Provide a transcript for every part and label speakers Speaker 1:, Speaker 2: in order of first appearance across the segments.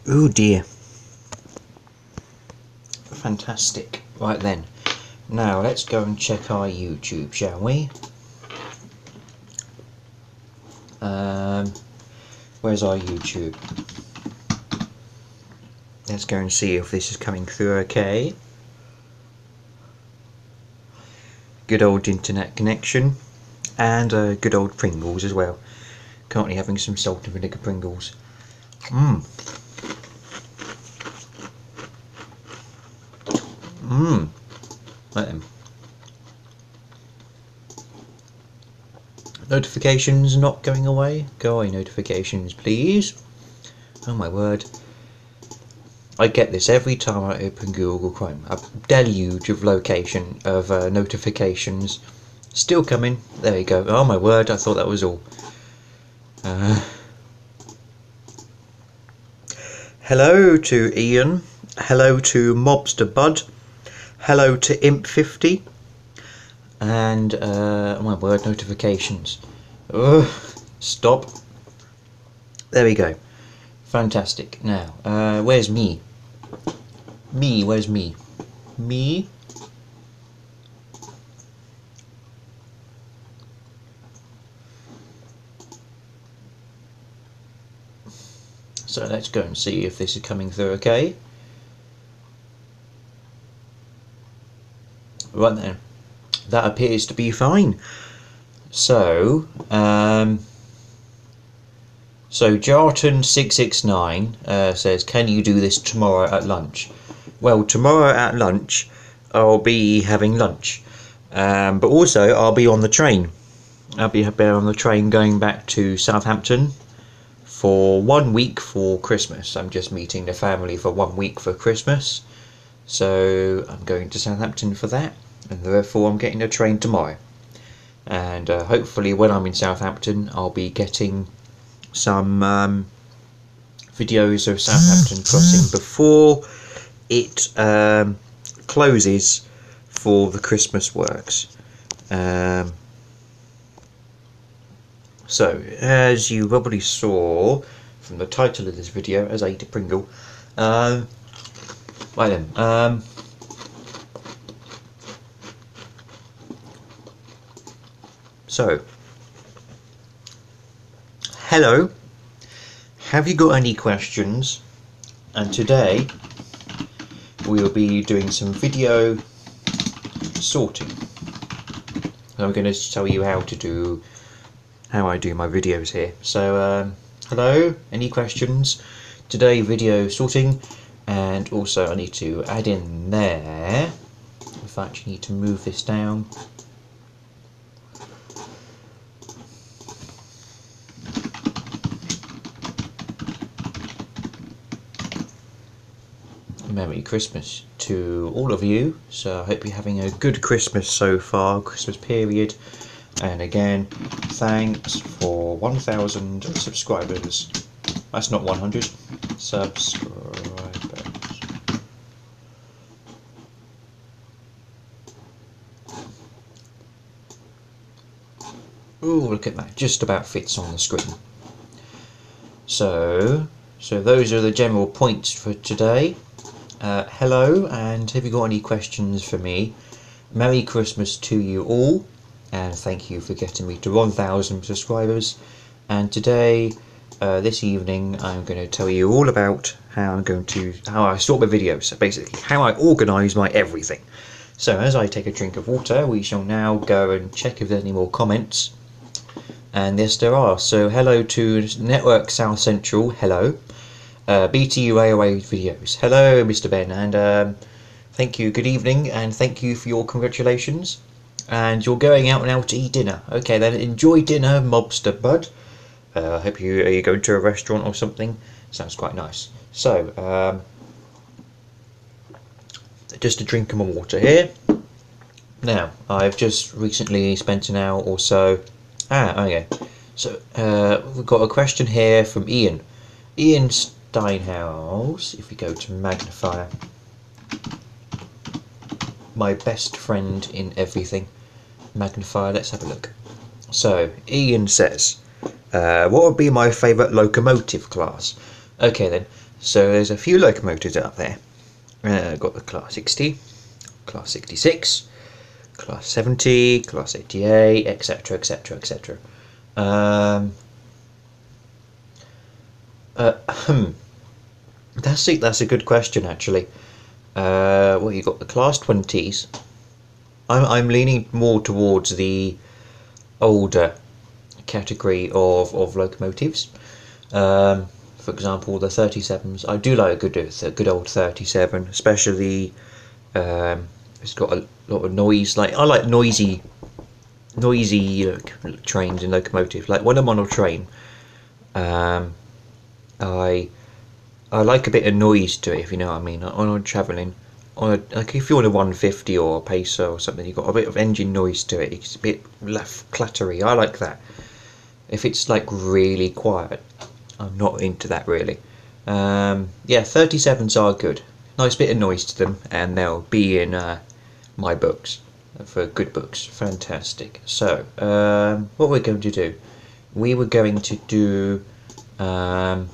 Speaker 1: Oh dear. Fantastic. Right then. Now let's go and check our YouTube, shall we? Where's our YouTube? Let's go and see if this is coming through okay. Good old internet connection. And good old Pringles as well. Currently having some salt and vinegar Pringles. Right then. Notifications not going away. Go away, notifications, please. Oh my word. I get this every time I open Google Chrome. A deluge of notifications. Still coming. There you go. Oh my word, I thought that was all. Hello to Ian. Hello to Mobster Bud. Hello to Imp50. And, oh my word, notifications. Ugh, stop. There we go. Fantastic. Now, where's me? Where's me? Me? So let's go and see if this is coming through okay. Right then. That appears to be fine. So, Jarton669 says, can you do this tomorrow at lunch? Well, tomorrow at lunch I'll be having lunch, but also I'll be on the train. I'll be on the train going back to Southampton for 1 week for Christmas. I'm just meeting the family for 1 week for Christmas, so I'm going to Southampton for that, and therefore I'm getting a train tomorrow. And hopefully when I'm in Southampton I'll be getting some videos of Southampton Crossing before it closes for the Christmas works. So as you probably saw from the title of this video, as I eat a Pringle, right then, so, hello, have you got any questions? And today we'll be doing some video sorting. I'm going to tell you how I do my videos here. So, hello, any questions? Today video sorting, and also I need to add in there, in fact you need to move this down. Merry Christmas to all of you. So I hope you're having a good Christmas so far, Christmas period. And again, thanks for 1,000 subscribers. That's not 100 subscribers. Ooh, look at that, just about fits on the screen. So those are the general points for today. Hello, and have you got any questions for me? Merry Christmas to you all, and thank you for getting me to 1,000 subscribers. And today, this evening, I'm going to tell you all about how I sort my videos, so basically how I organise my everything. So as I take a drink of water, we shall now go and check if there's any more comments. And yes, there are. So hello to Network South Central, hello. BT Railway Videos, hello Mr. Ben, and thank you, good evening, and thank you for your congratulations. And you're going out now to eat dinner. Okay then, enjoy dinner, Mobster Bud. I hope are you going to a restaurant or something? Sounds quite nice. So, just a drink of my water here. Now, I've just recently spent an hour or so. Okay. So, we've got a question here from Ian. Ian Steinhaus, if we go to magnifier. My best friend in everything. Magnifier, let's have a look. So, Ian says, what would be my favourite locomotive class? Okay then, So there's a few locomotives up there. Got the Class 60, Class 66, Class 70, Class 88, etc, etc, etc. That's a good question, actually. Well, you got the Class 20s. I'm leaning more towards the older category of locomotives. For example, the 37s. I do like a good old 37, especially it's got a lot of noise. Like I like noisy trains and locomotives. Like when I'm on a train, I like a bit of noise to it, if you know what I mean. When I'm travelling, like if you're on a 150 or a Pacer or something, you've got a bit of engine noise to it. It's a bit less clattery. I like that. If it's like really quiet, I'm not into that really. Yeah, 37s are good. Nice bit of noise to them, and they'll be in my books for good books. Fantastic. So, what we're going to do, we were going to do a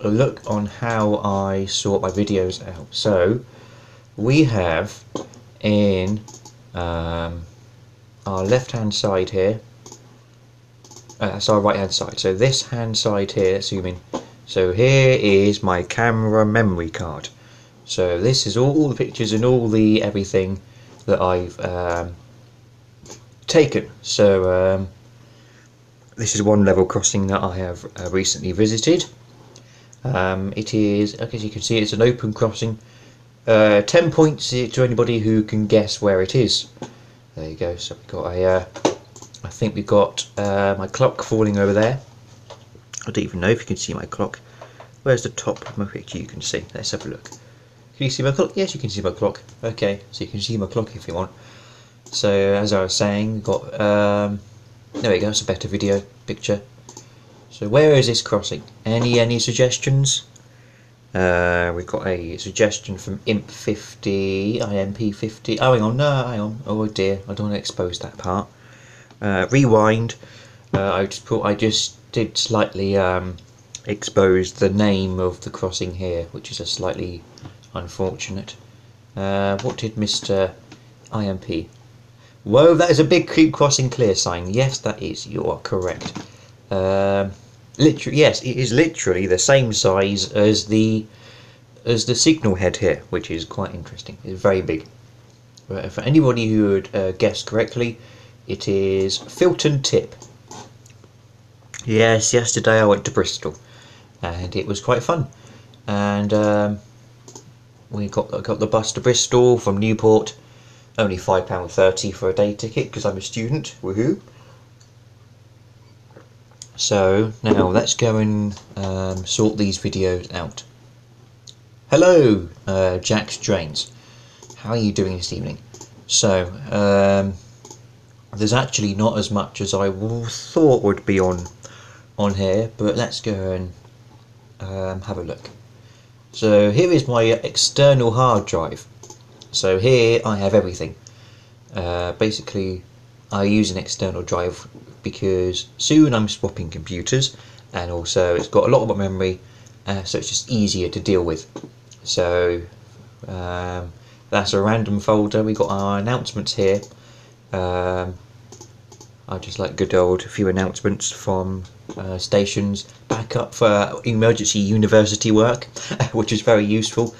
Speaker 1: look on how I sort my videos out. So, we have in our left hand side here, that's our right hand side. So this hand side here, zoom in. So here is my camera memory card. So this is all the pictures and all the everything that I've taken. So this is one level crossing that I have recently visited. It is, as you can see, it's an open crossing. 10 points to anybody who can guess where it is. There you go. So we've got a I think we've got my clock falling over there. I don't even know if you can see my clock. Where's the top of my picture? You can see. Let's have a look. Can you see my clock? Yes, you can see my clock. Okay, so you can see my clock if you want. So as I was saying, we've got there we go. It's a better video picture. So where is this crossing? Any suggestions? We've got a suggestion from Imp50, IMP50. Oh, hang on, no, hang on. Oh dear, I don't want to expose that part. Rewind. I just did slightly expose the name of the crossing here, which is a slightly unfortunate. What did Mr. IMP? Whoa, that is a big keep crossing clear sign. Yes, that is. You are correct. Literally, yes, it is literally the same size as the signal head here, which is quite interesting. It's very big. For anybody who would guess correctly, it is Filton Tip. Yes, yesterday I went to Bristol, and it was quite fun. And we got the bus to Bristol from Newport. Only £5.30 for a day ticket because I'm a student. Woohoo! So now let's go and sort these videos out. Hello, Jack's Drains. How are you doing this evening? So there's actually not as much as I thought would be on here, but let's go and have a look. So here is my external hard drive. So here I have everything. Basically, I use an external drive because soon I'm swapping computers, and also it's got a lot of memory, so it's just easier to deal with. So that's a random folder. We got our announcements here. I just like good old few announcements from stations, backup for emergency university work, which is very useful.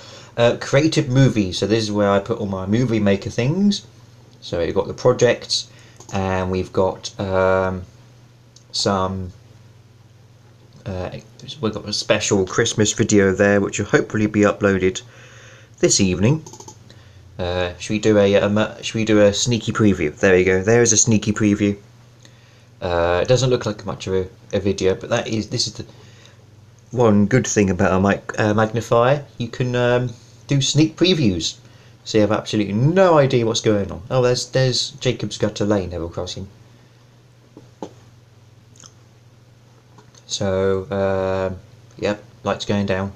Speaker 1: Creative movies, so this is where I put all my movie maker things. So you've got the projects, and we've got we've got a special Christmas video there, which will hopefully be uploaded this evening. Should we do a sneaky preview? There we go. There is a sneaky preview. It doesn't look like much of a video, but this is the one good thing about a magnifier. You can do sneak previews, so you have absolutely no idea what's going on. Oh, there's Jacob's Gutter Lane level crossing. So yep, lights going down,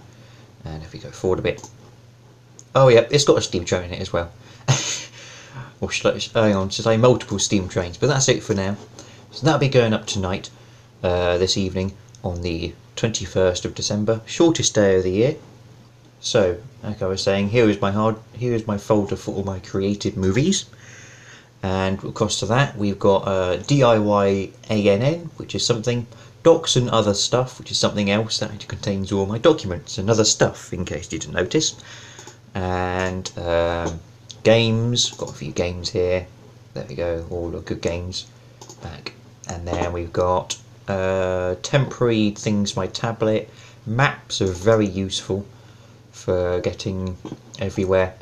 Speaker 1: and if we go forward a bit, oh yep, it's got a steam train in it as well. Or hang on, should I say multiple steam trains? But that's it for now. So that'll be going up tonight, this evening. on the 21st of December, shortest day of the year. So, like I was saying, here is my folder for all my created movies. And across to that, we've got DIY ANN, which is something, docs and other stuff, which is something else that contains all my documents and other stuff, in case you didn't notice. And games, got a few games here. There we go, all the good games back. And then we've got temporary things, my tablet. Maps are very useful for getting everywhere.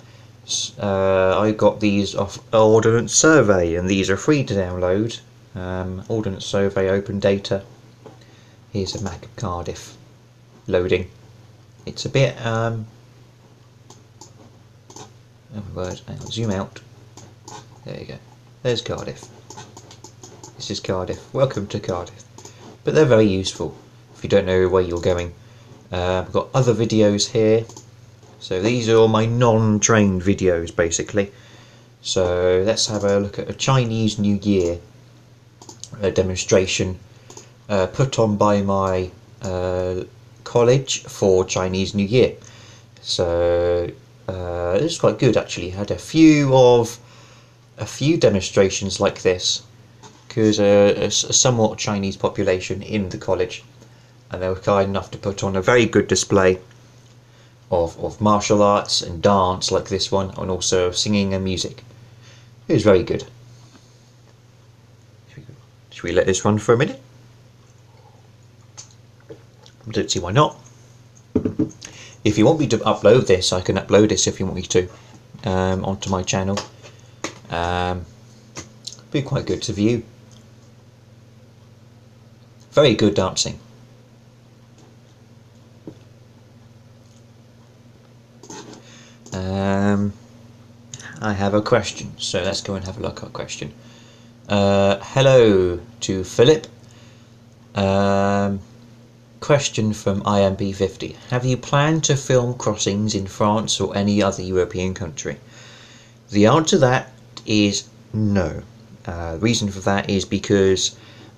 Speaker 1: I got these off Ordnance Survey, and these are free to download. Ordnance Survey Open Data. Here's a map of Cardiff loading. It's a bit oh word, hang on, zoom out. There you go. There's Cardiff. This is Cardiff. Welcome to Cardiff. But they're very useful if you don't know where you're going. I've got other videos here. So these are all my non-trained videos, basically. So let's have a look at a Chinese New Year demonstration put on by my college for Chinese New Year. So it's quite good, actually. Had a few demonstrations like this, because a somewhat Chinese population in the college, and they were kind enough to put on a very good display of martial arts and dance like this one, and also singing and music. It was very good. Should we let this run for a minute? I don't see why not. If you want me to upload this, I can upload this if you want me to onto my channel. Be quite good to view. Very good dancing. I have a question, so let's go and have a look at a question. Hello to Philip. Question from IMB50. Have you planned to film crossings in France or any other European country? The answer to that is no. The reason for that is because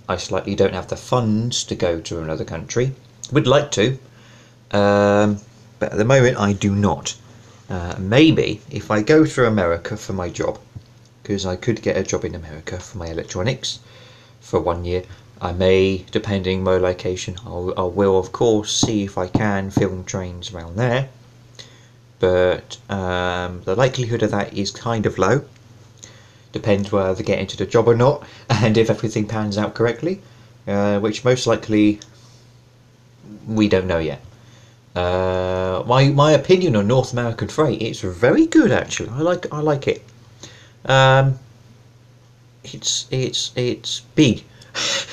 Speaker 1: I slightly don't have the funds to go to another country. Would like to, but at the moment I do not. Maybe if I go through America for my job, because I could get a job in America for my electronics for 1 year, I may, depending my location, I will of course see if I can film trains around there, but the likelihood of that is kind of low. Depends whether I get into the job or not, and if everything pans out correctly, which most likely we don't know yet. My opinion on North American freight, it's very good actually. I like it. It's big.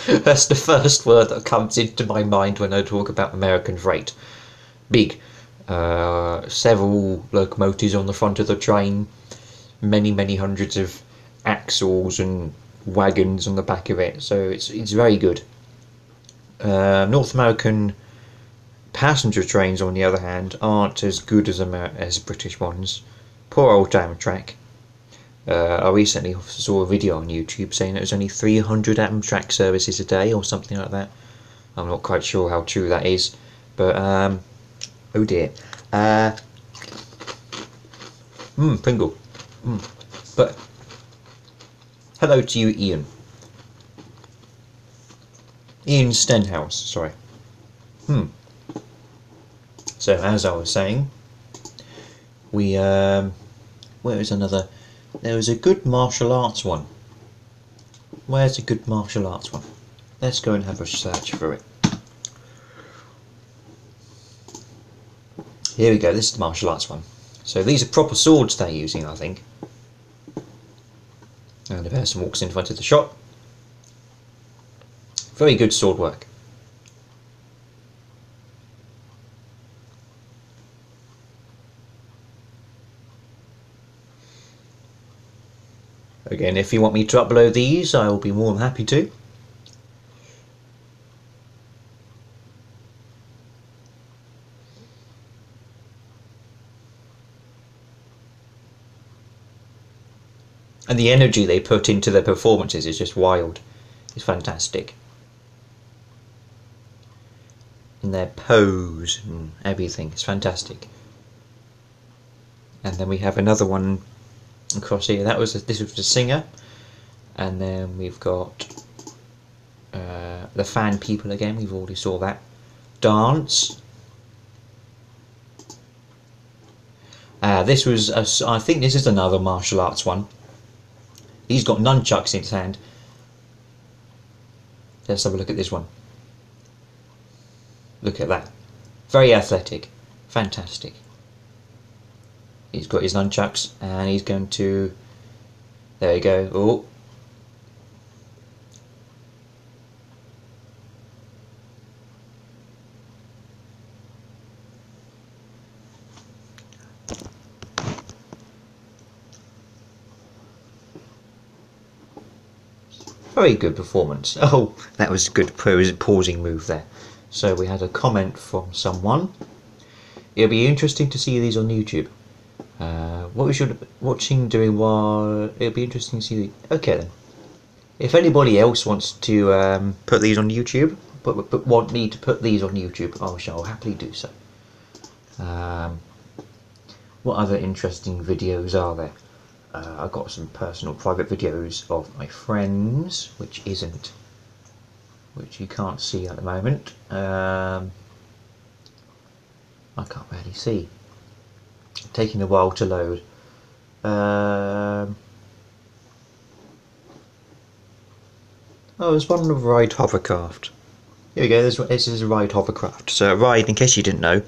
Speaker 1: That's the first word that comes into my mind when I talk about American freight. Big. Several locomotives on the front of the train, many hundreds of axles and wagons on the back of it, so it's very good. North American passenger trains, on the other hand, aren't as good as British ones. Poor old Amtrak. I recently saw a video on YouTube saying it was only 300 Amtrak services a day or something like that. I'm not quite sure how true that is, but oh dear. Pringle. But hello to you, Ian. Ian Stenhouse, sorry. So as I was saying, where is another? There was a good martial arts one. Where's a good martial arts one? Let's go and have a search for it. Here we go, this is the martial arts one. So these are proper swords they're using, I think. And the person walks in front of the shop. Very good sword work. Again, if you want me to upload these, I will be more than happy to. And the energy they put into their performances is just wild. It's fantastic. in their pose and everything. It's fantastic. And then we have another one across here. This was the singer, and then we've got the fan people again. We've already saw that. Dance. This was I think this is another martial arts one. He's got nunchucks in his hand. Let's have a look at this one. Look at that. Very athletic. Fantastic. He's got his nunchucks and he's going to... There you go. Oh. Very good performance. Oh, that was a good pausing move there. So we had a comment from someone. It'll be interesting to see these on YouTube. What we should watching doing while it'll be interesting to see. Okay then. If anybody else wants to put these on YouTube, but want me to put these on YouTube, I shall happily do so. What other interesting videos are there? I've got some personal private videos of my friends, which you can't see at the moment. I can't really see. Taking a while to load. Oh, there's one of Ride Hovercraft. Here we go. This is a Ride Hovercraft. So Ride, in case you didn't know,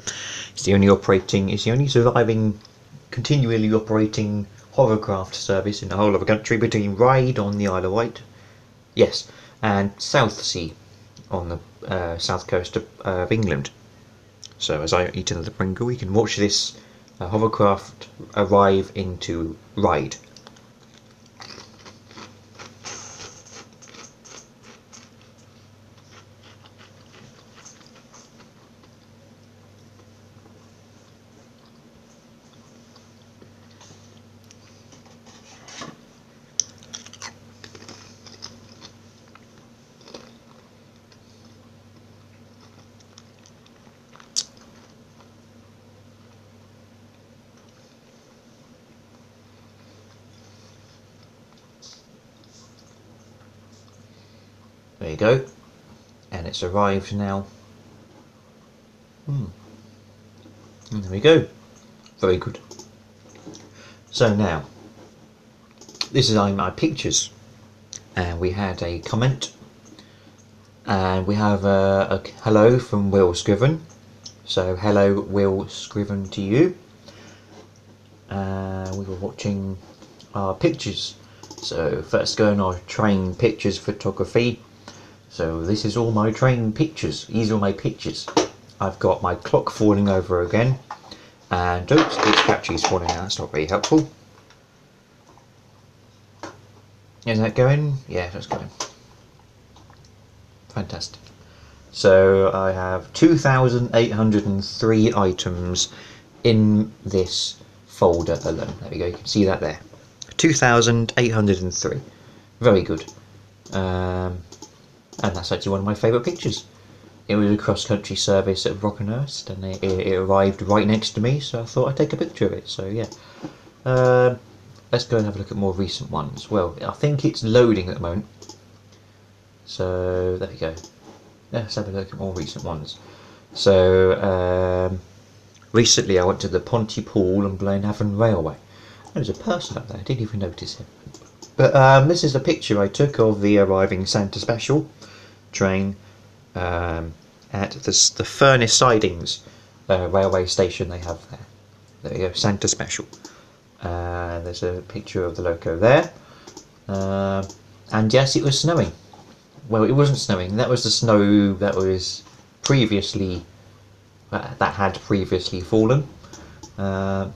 Speaker 1: it's the only surviving, continually operating hovercraft service in the whole of the country between Ryde on the Isle of Wight, yes, and Southsea on the south coast of England. So as I eat another Pringle, we can watch this hovercraft arrive into Ryde. There you go, and it's arrived now. And there we go. Very good. So now, this is my pictures, and we had a comment, and we have a hello from Will Scriven. So hello, Will Scriven, to you. We were watching our pictures. So first going on our train pictures photography. So this is all my train pictures. These are my pictures. I've got my clock falling over again, and oops, its battery's falling out. That's not very helpful. Is that going? Yeah, that's going. Fantastic. So I have 2,803 items in this folder alone. There we go. You can see that there. 2,803. Very good. And that's actually one of my favourite pictures. It was a cross-country service at Brockenhurst, and it arrived right next to me, so I thought I'd take a picture of it. So yeah, let's go and have a look at more recent ones. Well, I think it's loading at the moment, so there we go. Let's have a look at more recent ones. So recently I went to the Pontypool and Blaenavon Railway. There's a person up there, I didn't even notice him. But this is a picture I took of the arriving Santa Special train at the Furness Sidings railway station they have there. There you go, Santa Special. There's a picture of the loco there. And yes, it was snowing. Well, it wasn't snowing. That was the snow that was previously that had previously fallen. So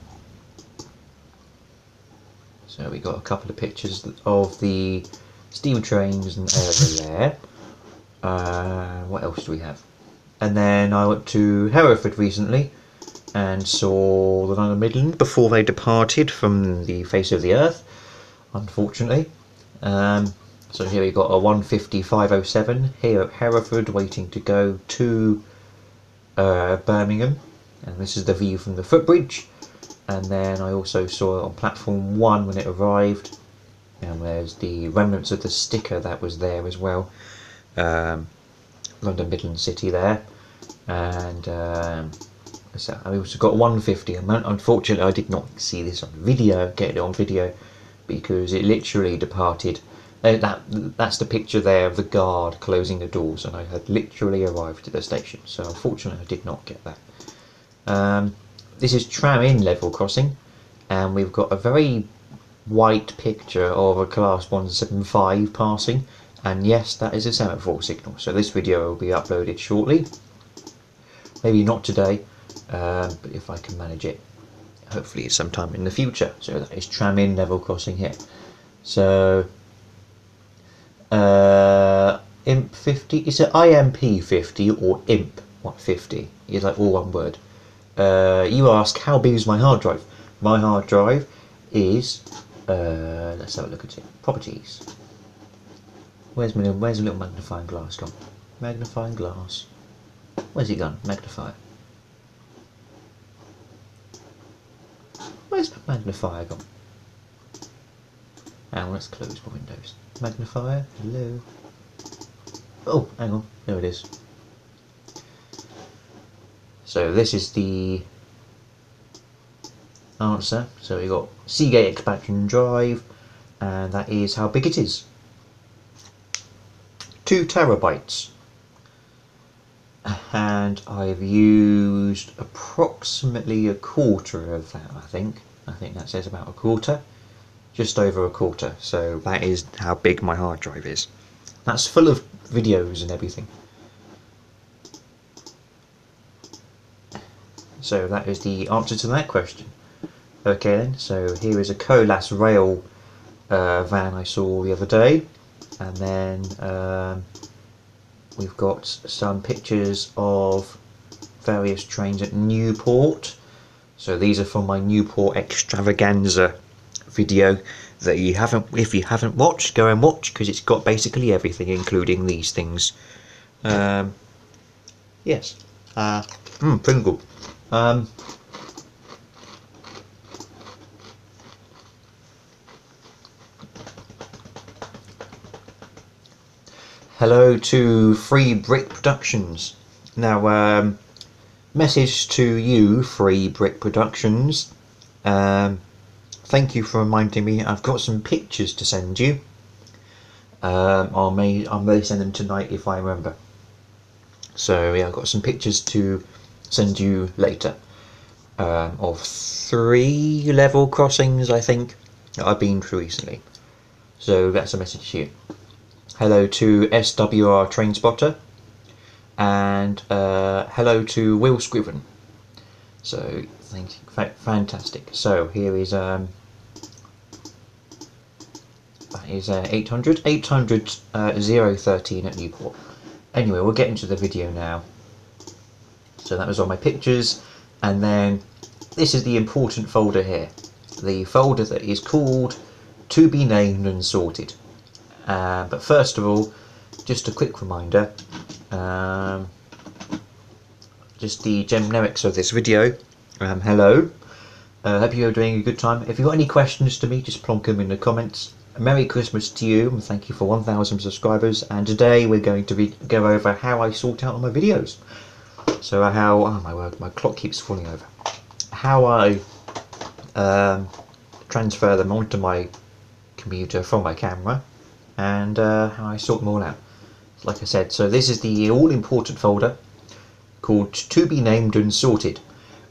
Speaker 1: we got a couple of pictures of the steam trains and there. What else do we have? And then I went to Hereford recently and saw the London Midland before they departed from the face of the earth, unfortunately. So here we got a 150-507 here at Hereford, waiting to go to Birmingham, and this is the view from the footbridge. And then I also saw it on platform 1 when it arrived, and there's the remnants of the sticker that was there as well. London Midland City there, and so I also got 150. Unfortunately, I did not see this on video, get it on video, because it literally departed. That's the picture there of the guard closing the doors, and I had literally arrived at the station, so unfortunately I did not get that. This is Tram Inn level crossing, and we've got a very white picture of a class 175 passing, and yes, that is a semaphore signal. So this video will be uploaded shortly, maybe not today, but if I can manage it, hopefully sometime in the future. So that is Tram Inn level crossing here. So IMP 50, is it IMP 50 or IMP 50? It's like all one word. You ask, how big is my hard drive? My hard drive is, let's have a look at it. Properties. Where's the little magnifying glass gone? Magnifying glass. Where's it gone? Magnifier. Where's the magnifier gone? Now let's close my windows. Magnifier, hello. Oh, hang on, there it is. So this is the answer. So we got Seagate expansion drive, and that is how big it is. 2 terabytes. And I've used approximately a quarter of that, I think. I think that says about a quarter. Just over a quarter. So that is how big my hard drive is. That's full of videos and everything. So that is the answer to that question. Okay then, so here is a Colas Rail van I saw the other day. And then we've got some pictures of various trains at Newport. So these are from my Newport extravaganza video that you haven't, if you haven't watched, go and watch, because it's got basically everything, including these things. Yes. Pringle. Hello to Free Brick Productions. Now, message to you, Free Brick Productions. Thank you for reminding me. I've got some pictures to send you. I may send them tonight if I remember. So yeah, I've got some pictures to send you later of 3 level crossings, I think, that I've been through recently. So that's a message to you. Hello to SWR Train Spotter, and hello to Will Scriven. So thank you, fantastic. So here is that is 800 013 at Newport. Anyway, we'll get into the video now. So that was all my pictures, and then this is the important folder here, the folder that is called To Be Named and Sorted. But first of all, just a quick reminder, just the generics of this video. Hello, hope you're doing a good time. If you've got any questions to me, just plonk them in the comments. Merry Christmas to you, and thank you for 1,000 subscribers. And today we're going to go over how I sort out my videos. So how, oh my word, my clock keeps falling over. How I transfer them onto my computer from my camera, and how I sort them all out. Like I said, so this is the all-important folder called To Be Named and Sorted,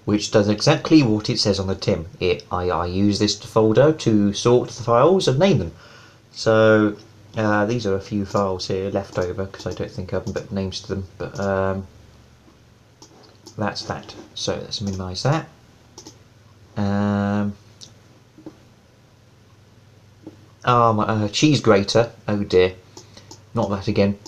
Speaker 1: which does exactly what it says on the tin. I use this folder to sort the files and name them. So these are a few files here left over because I don't think I haven't put names to them, but that's that. So let's minimise that. My cheese grater, oh dear, not that again.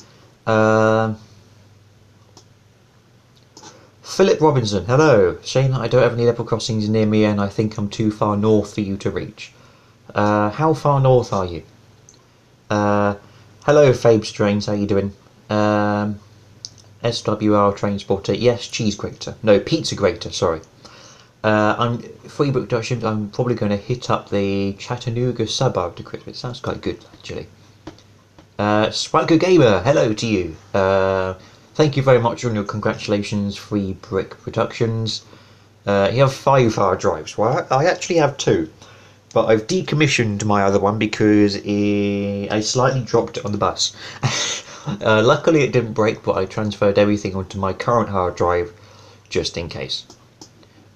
Speaker 1: Philip Robinson, hello. Shame that I don't have any level crossings near me, and I think I'm too far north for you to reach. How far north are you? Hello Fabe Strange, how you doing? SWR Transporter. Yes, cheese grater. No, pizza grater. Sorry. I'm free book productions. I'm probably going to hit up the Chattanooga suburb to Christmas. It sounds quite good, actually. Swanker Gamer, hello to you. Thank you very much on your congratulations, Free Brick Productions. You have 5 hard drives. Well, I actually have 2, but I've decommissioned my other one because I slightly dropped it on the bus. Luckily it didn't break, but I transferred everything onto my current hard drive just in case.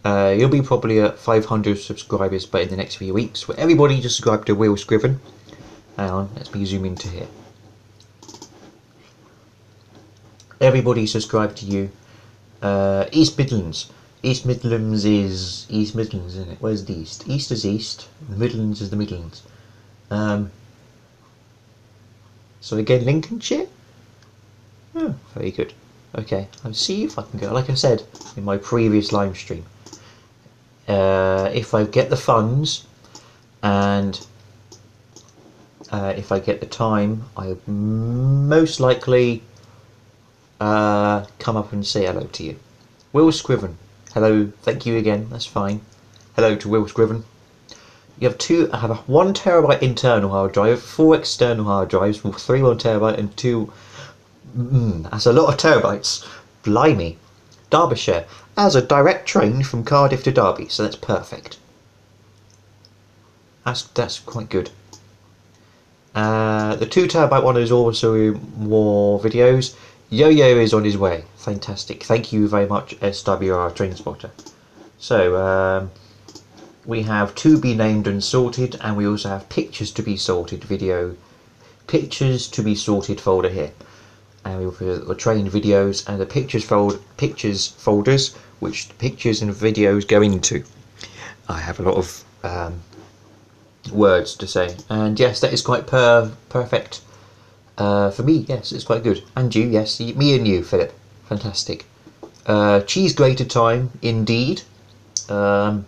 Speaker 1: You'll be probably at 500 subscribers but in the next few weeks. Where everybody just subscribe to Will Scriven. Hang on, let me zoom into here. Everybody subscribe to you. East Midlands. East Midlands is East Midlands, isn't it? Where's the East? East is East. The Midlands is the Midlands. So again, Lincolnshire. Oh, very good. Okay, I'll see if I can go. Like I said in my previous live stream, if I get the funds and if I get the time, I most likely come up and say hello to you. Will Scriven, hello, thank you again, that's fine. Hello to Will Scriven. You have I have a 1 terabyte internal hard drive, 4 external hard drives, 3 1 terabyte and 2, that's a lot of terabytes, blimey. Derbyshire, as a direct train from Cardiff to Derby, so that's perfect. That's quite good. The 2 terabyte one is also more videos. Yo-Yo is on his way. Fantastic. Thank you very much, SWR Transporter. So, we have to be named and sorted, and we also have pictures to be sorted pictures to be sorted folder here. And we have the train videos and the pictures folders, which pictures and videos go into. I have a lot of words to say, and yes, that is quite perfect. For me, yes, it's quite good. And you, yes, me and you, Philip. Fantastic. Cheese grater time, indeed. Cool.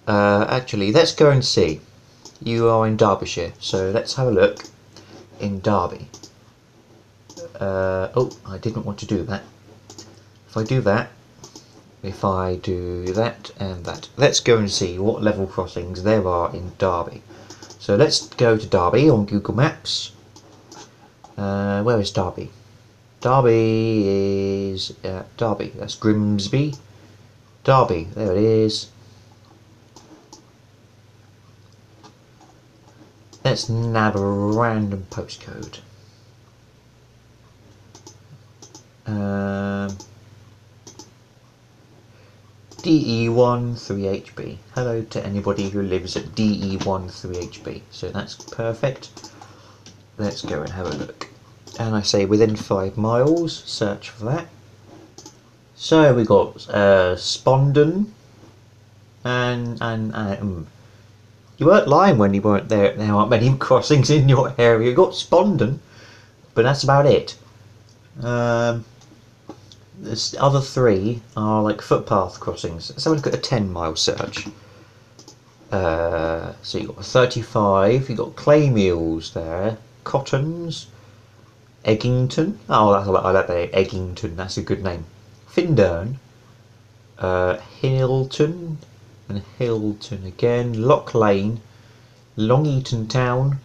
Speaker 1: Actually, let's go and see. You are in Derbyshire, so let's have a look in Derby. Oh, I didn't want to do that. If I do that and that, let's go and see what level crossings there are in Derby. So let's go to Derby on Google Maps. Where is Derby? Derby is Derby. That's Grimsby. Derby. There it is. Let's nab a random postcode. DE13HB. Hello to anybody who lives at DE13HB. So that's perfect. Let's go and have a look. And I say within 5 miles, search for that. So we got Spondon and you weren't lying when you weren't there. There aren't many crossings in your area. You got Spondon, but that's about it. The other 3 are like footpath crossings. Let's have a look at a 10-mile search. So you got 35. You got Claymeals there. Cottons. Eggington. Oh, I like that. Eggington. That's a good name. Findurn. Hilton. And Hilton again. Lock Lane. Long Eaton Town.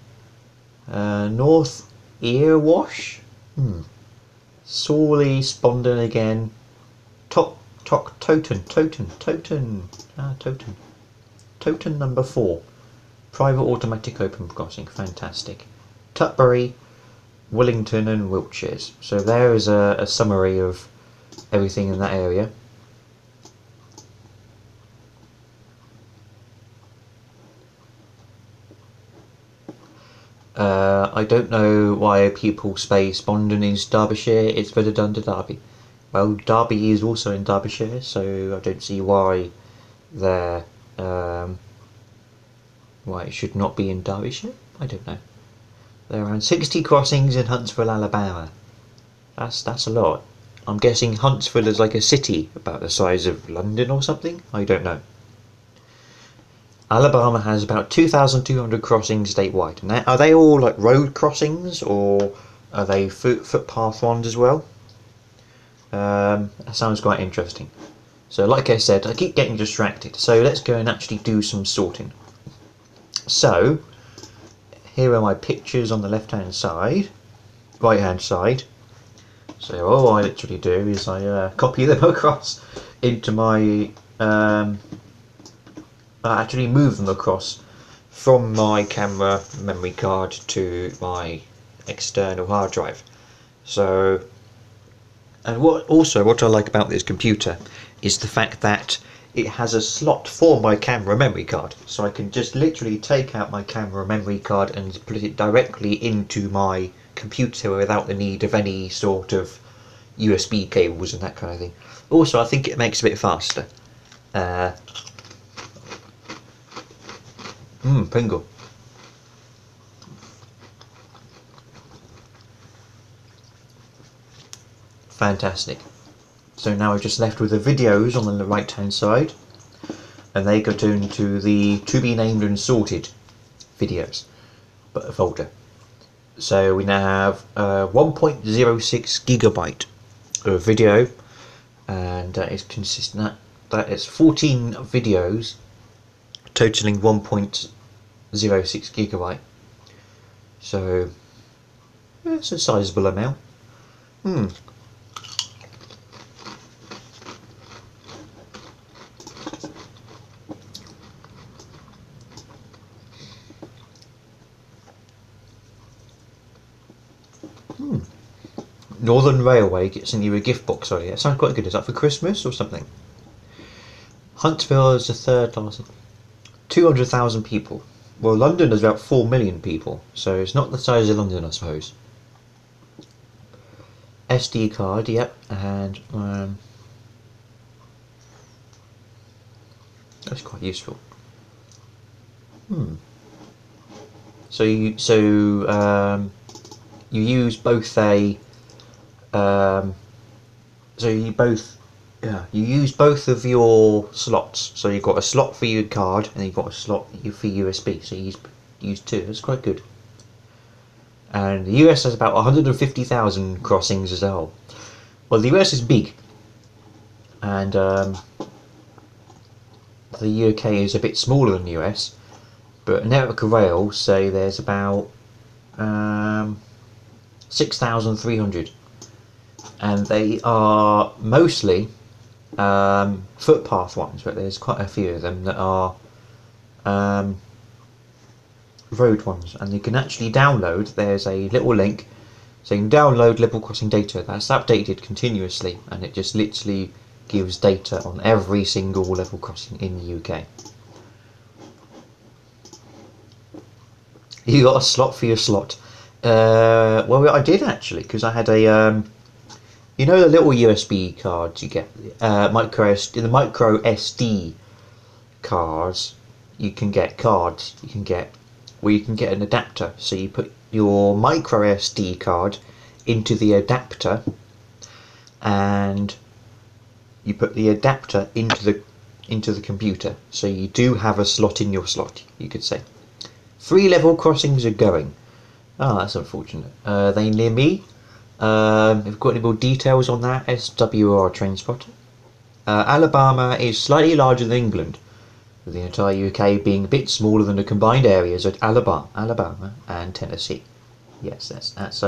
Speaker 1: North Erewash. Sawley, Spondon again. Toton. Toton number 4. Private automatic open crossing. Fantastic. Tutbury, Wellington and Wiltshires. So there is a summary of everything in that area. I don't know why people say Spondon is Derbyshire, it's better done to Derby. Well, Derby is also in Derbyshire, so I don't see why why it should not be in Derbyshire. I don't know. There are around 60 crossings in Huntsville, Alabama. That's a lot. I'm guessing Huntsville is like a city about the size of London or something? I don't know. Alabama has about 2,200 crossings statewide. Now, are they all like road crossings or Are they footpath ones as well? That sounds quite interesting. So like I said, I keep getting distracted, so let's go and actually do some sorting. So here are my pictures on the left hand side, right hand side. So all I literally do is I copy them across into my I actually move them across from my camera memory card to my external hard drive. So, and what I like about this computer is the fact that it has a slot for my camera memory card, so I can just literally take out my camera memory card and put it directly into my computer without the need of any sort of USB cables and that kind of thing. Also, I think it makes it a bit faster. Pringle. Fantastic. So now we're just left with the videos on the right hand side, and they go into the to be named and sorted videos folder. So we now have 1.06 gigabyte of video, and that is consistent. That is 14 videos totaling 1.06 gigabyte. So it's a sizable amount. Northern Railway sent you a gift box already. That sounds quite good. Is that for Christmas or something? Huntsville is the third largest. 200,000 people. Well, London is about 4 million people, so it's not the size of London, I suppose. SD card, yep, and that's quite useful. So you use both a you use both of your slots. So you've got a slot for your card and you've got a slot for USB. So you use two. That's quite good. And the US has about 150,000 crossings as a whole. Well, the US is big, and the UK is a bit smaller than the US. But Network Rail say there's about 6,300, and they are mostly footpath ones, but there's quite a few of them that are road ones, and you can actually download. There's a little link, so you can download level crossing data that's updated continuously, and it just literally gives data on every single level crossing in the UK. You got a slot for your slot. Well, I did actually, because I had a you know the little USB cards you get, the micro SD cards. You can get cards. You can get an adapter. So you put your micro SD card into the adapter, and you put the adapter into the computer. So you do have a slot in your slot, you could say. 3 level crossings are going. Oh, that's unfortunate. They near me. If you've got any more details on that, SWR Trainspotting. Alabama is slightly larger than England, with the entire UK being a bit smaller than the combined areas at Alabama and Tennessee. Yes, that's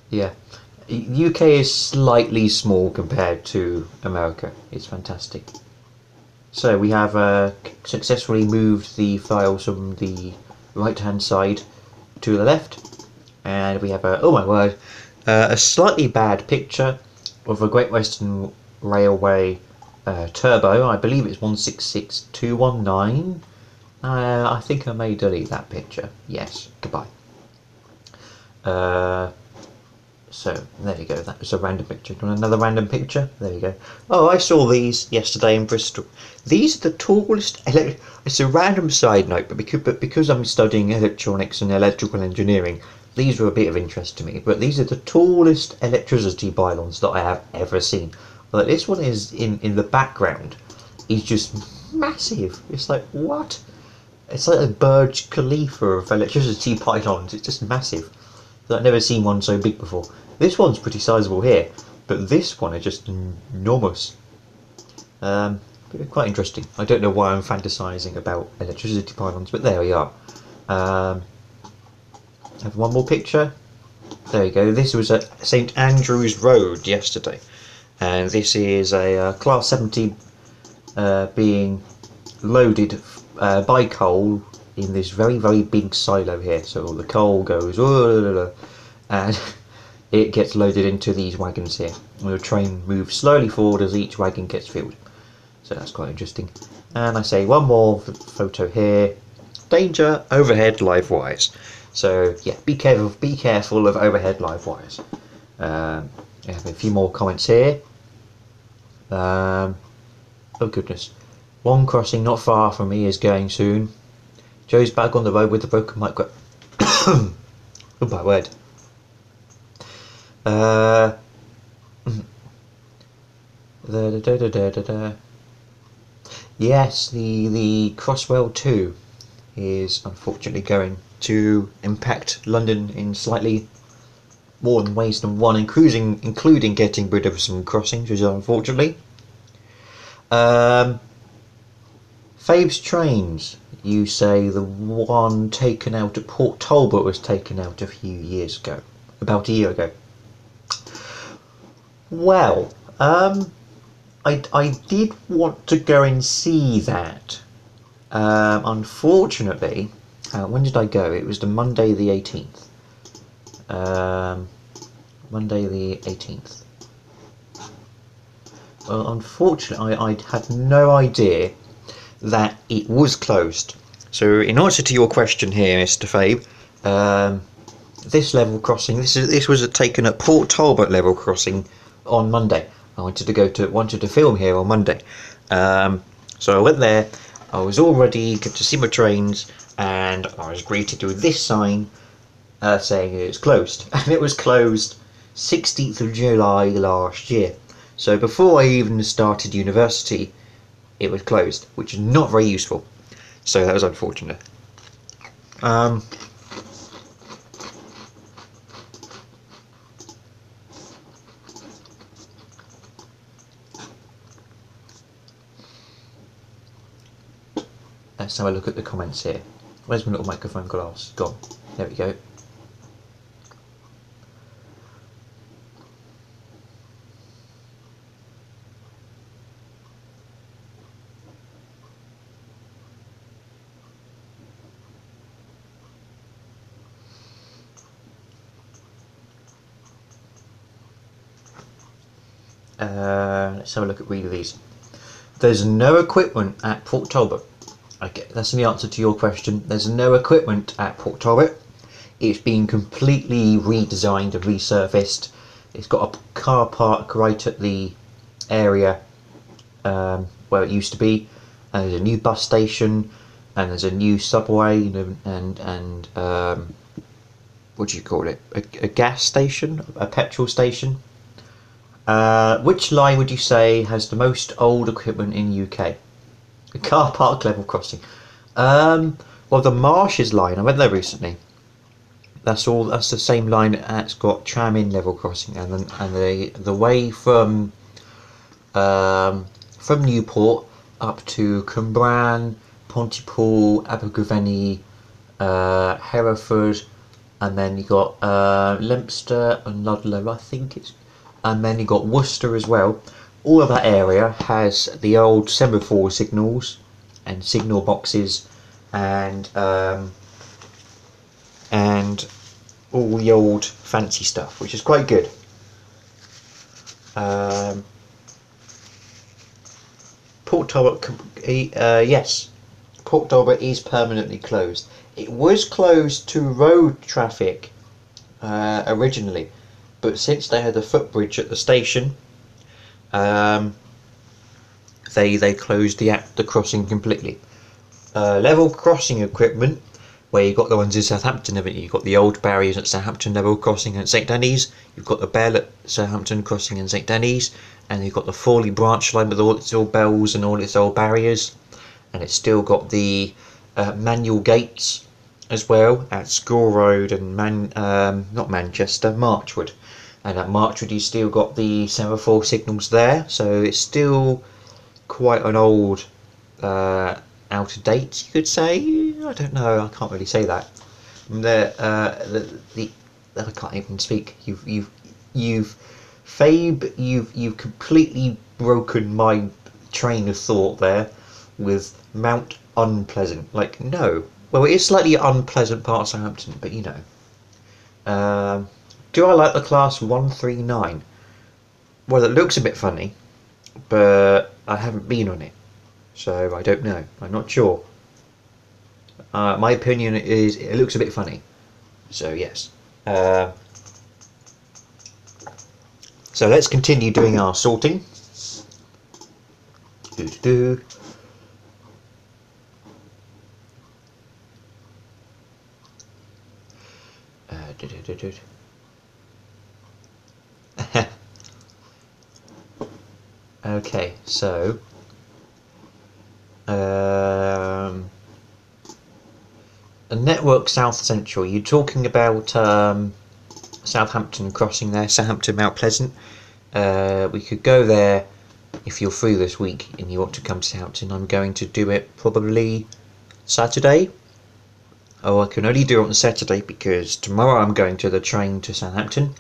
Speaker 1: yeah. UK is slightly small compared to America. It's fantastic. So we have successfully moved the files from the right hand side to the left, and we have oh my word, a slightly bad picture of a Great Western Railway turbo. I believe it's 166219. I think I may delete that picture. Yes, goodbye. So there you go, that was a random picture. Do you want another random picture? There you go. Oh, I saw these yesterday in Bristol. These are the tallest it's a random side note, but because I'm studying electronics and electrical engineering, these were a bit of interest to me. But these are the tallest electricity pylons that I have ever seen. But this one is in the background is just massive. It's like, what? It's like a Burj Khalifa of electricity pylons. It's just massive. I've never seen one so big before. This one's pretty sizable here, but this one is just enormous. Quite interesting. I don't know why I'm fantasising about electricity pylons, but there we are. Have one more picture. There you go. This was at St Andrews Road yesterday, and this is a Class 70 being loaded by coal in this very, very big silo here. So the coal goes, and it gets loaded into these wagons here. And the train moves slowly forward as each wagon gets filled. So that's quite interesting. And I say one more photo here. Danger, overhead live wires. So yeah, be careful of overhead live wires. I have a few more comments here. Oh goodness. One crossing not far from me is going soon. Joe's back on the road with the broken micro. Oh my word. Yes, the Crossrail 2 is unfortunately going to impact London in slightly more ways than one, including getting rid of some crossings, which is unfortunately. Fabe's Trains, you say the one taken out at Port Talbot was taken out a few years ago, about a year ago. Well, I did want to go and see that. Unfortunately, when did I go? It was the Monday the 18th. Monday the 18th. Well, unfortunately, I had no idea that it was closed. So, in answer to your question here, Mr. Fabe, this level crossing, this was taken at Port Talbot level crossing on Monday. I wanted to film here on Monday, so I went there. I was all ready to see my trains, and I was greeted with this sign saying it's closed, and it was closed 16th of July last year. So before I even started university, it was closed, which is not very useful. So that was unfortunate. Let's have a look at the comments here. Where's my little microphone glass? Gone. There we go. Let's have a look at read of these. There's no equipment at Port Talbot. Okay, that's the answer to your question. There's no equipment at Port Talbot. It's been completely redesigned and resurfaced. It's got a car park right at the area where it used to be, and there's a new bus station, and there's a new subway, and what do you call it? A gas station, a petrol station. Which line would you say has the most old equipment in the UK? A car park level crossing. Well, the Marshes line, I went there recently. That's the same line that's got tram in level crossing, and the way from Newport up to Cwmbran, Pontypool, Abergavenny, Hereford, and then you got Leominster and Ludlow, I think it's, and then you got Worcester as well. All of that area has the old semaphore signals and signal boxes, and all the old fancy stuff, which is quite good. Port Talbot, yes, Port Talbot is permanently closed. It was closed to road traffic originally, but since they had a footbridge at the station, they closed the crossing completely. Level crossing equipment, where you've got the ones in Southampton, haven't you? You've got the old barriers at Southampton level crossing and St Denny's. You've got the bell at Southampton crossing and St Denny's, and you've got the Forley branch line with all its old bells and all its old barriers, and it's still got the manual gates as well at School Road and not Manchester, Marchwood. And at Marchwood you still got the semaphore signals there, so it's still quite an old, out of date, you could say. I don't know, I can't really say that. I can't even speak. You've completely broken my train of thought there with Mount Unpleasant. Like, no. Well, it is slightly unpleasant part of Southampton, but you know. Do I like the class 139? Well, it looks a bit funny, but I haven't been on it, so I don't know. I'm not sure. My opinion is it looks a bit funny, so yes. So let's continue doing our sorting. Do-do-do. Do-do-do-do. Okay, so a Network South Central. You're talking about Southampton crossing there, Southampton Mount Pleasant. We could go there if you're free this week and you want to come to Southampton. I'm going to do it probably Saturday. Oh, I can only do it on Saturday because tomorrow I'm going to the train to Southampton.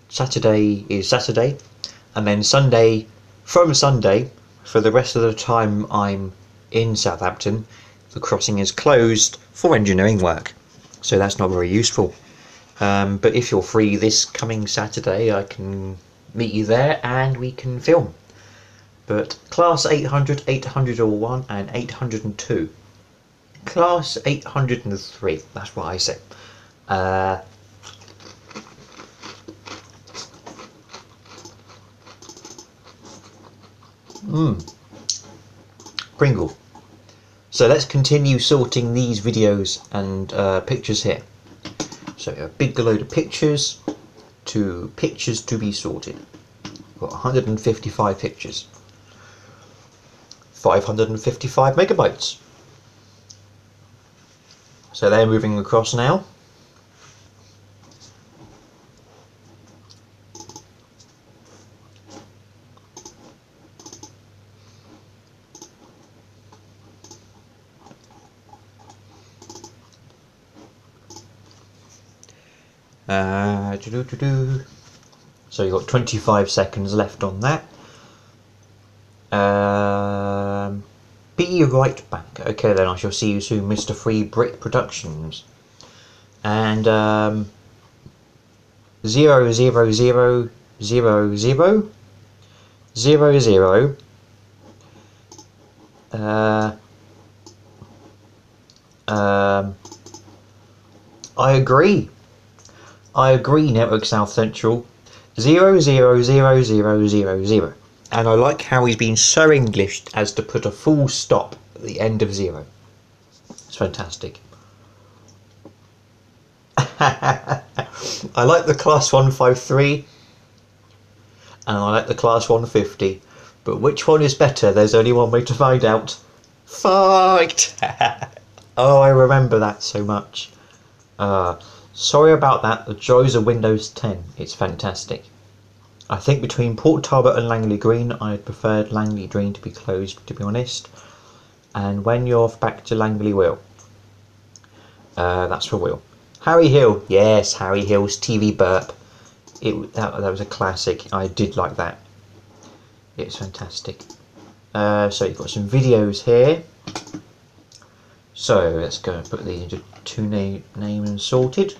Speaker 1: Saturday is Saturday, and then Sunday, from Sunday, for the rest of the time I'm in Southampton, the crossing is closed for engineering work, so that's not very useful. But if you're free this coming Saturday, I can meet you there and we can film. But class 800, 801 and 802. Class 803, that's what I said. Pringle. So let's continue sorting these videos and pictures here. So a big load of pictures to be sorted. We've got 155 pictures. 555 megabytes. So they're moving across now. So you've got 25 seconds left on that. Be right back. Okay then, I shall see you soon, Mr. Free Brick Productions. And 0 0 0 0 0 0 0 I agree, Network South Central. 0 0 0 0 0 0. And I like how he's been so English as to put a full stop at the end of 0. It's fantastic. I like the class 153 and I like the class 150, but which one is better? There's only one way to find out. Fight! Oh, I remember that so much. Sorry about that. The joys of Windows 10. It's fantastic. I think between Port Talbot and Langley Green, I preferred Langley Green to be closed, to be honest. And when you're back to Langley Will. That's for Will. Harry Hill. Yes, Harry Hill's TV burp. That was a classic. I did like that. It's fantastic. So you've got some videos here. So let's go and put these into two name and sorted.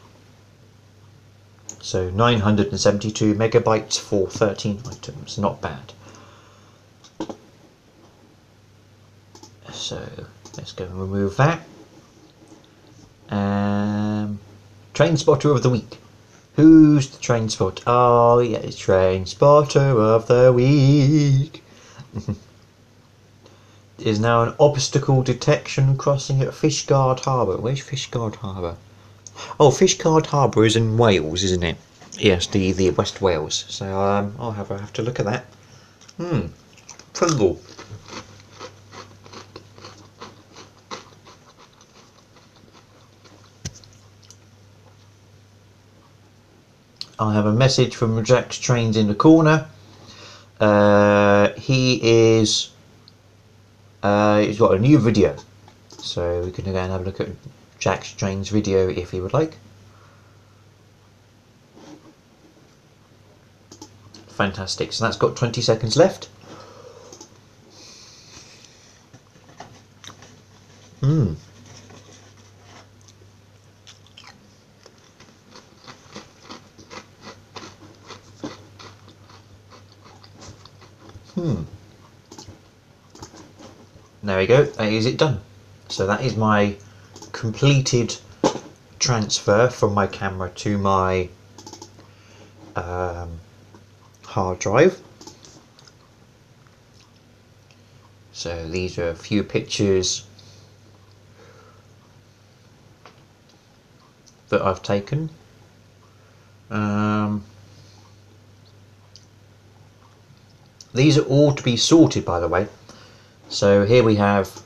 Speaker 1: So 972 megabytes for 13 items, not bad. So let's go and remove that. Train spotter of the week. Who's the train spotter? Oh yeah, it's train spotter of the week. Is now an obstacle detection crossing at Fishguard Harbour. Where's Fishguard Harbour? Oh, Fishguard Harbour is in Wales, isn't it? Yes, the West Wales. So I'll have to look at that. Pringle. I have a message from Jack's Trains in the corner. He's got a new video, so we can go and have a look at Jack's Trains video if he would like. Fantastic. So that's got 20 seconds left. There we go, that is it done. So that is my completed transfer from my camera to my hard drive. So these are a few pictures that I've taken. These are all to be sorted, by the way. So here we have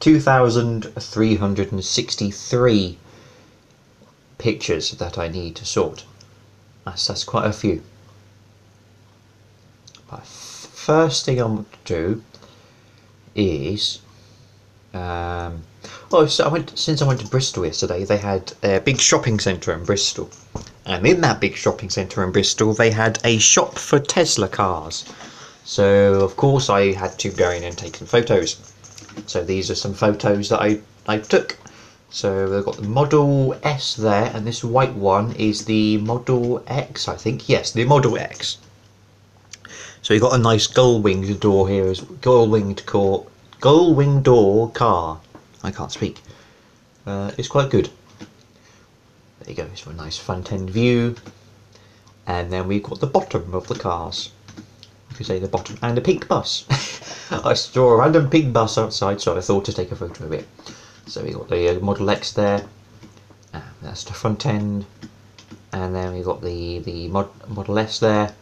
Speaker 1: 2,363 pictures that I need to sort. That's quite a few. But first thing I want to do is, since I went to Bristol yesterday, they had a big shopping centre in Bristol, and in that big shopping centre in Bristol, they had a shop for Tesla cars. So of course I had to go in and take some photos. So these are some photos that I took. So they've got the Model S there, and this white one is the Model X, I think. Yes, the Model X. So you've got a nice gull-winged door here, gull-winged door car. I can't speak. It's quite good. There you go. It's a nice front-end view, and then we've got the bottom of the cars. You could say the bottom, and a pink bus. I saw a random pink bus outside, so I thought to take a photo of it. So we got the Model X there. That's the front end, and then we've got the Model S there.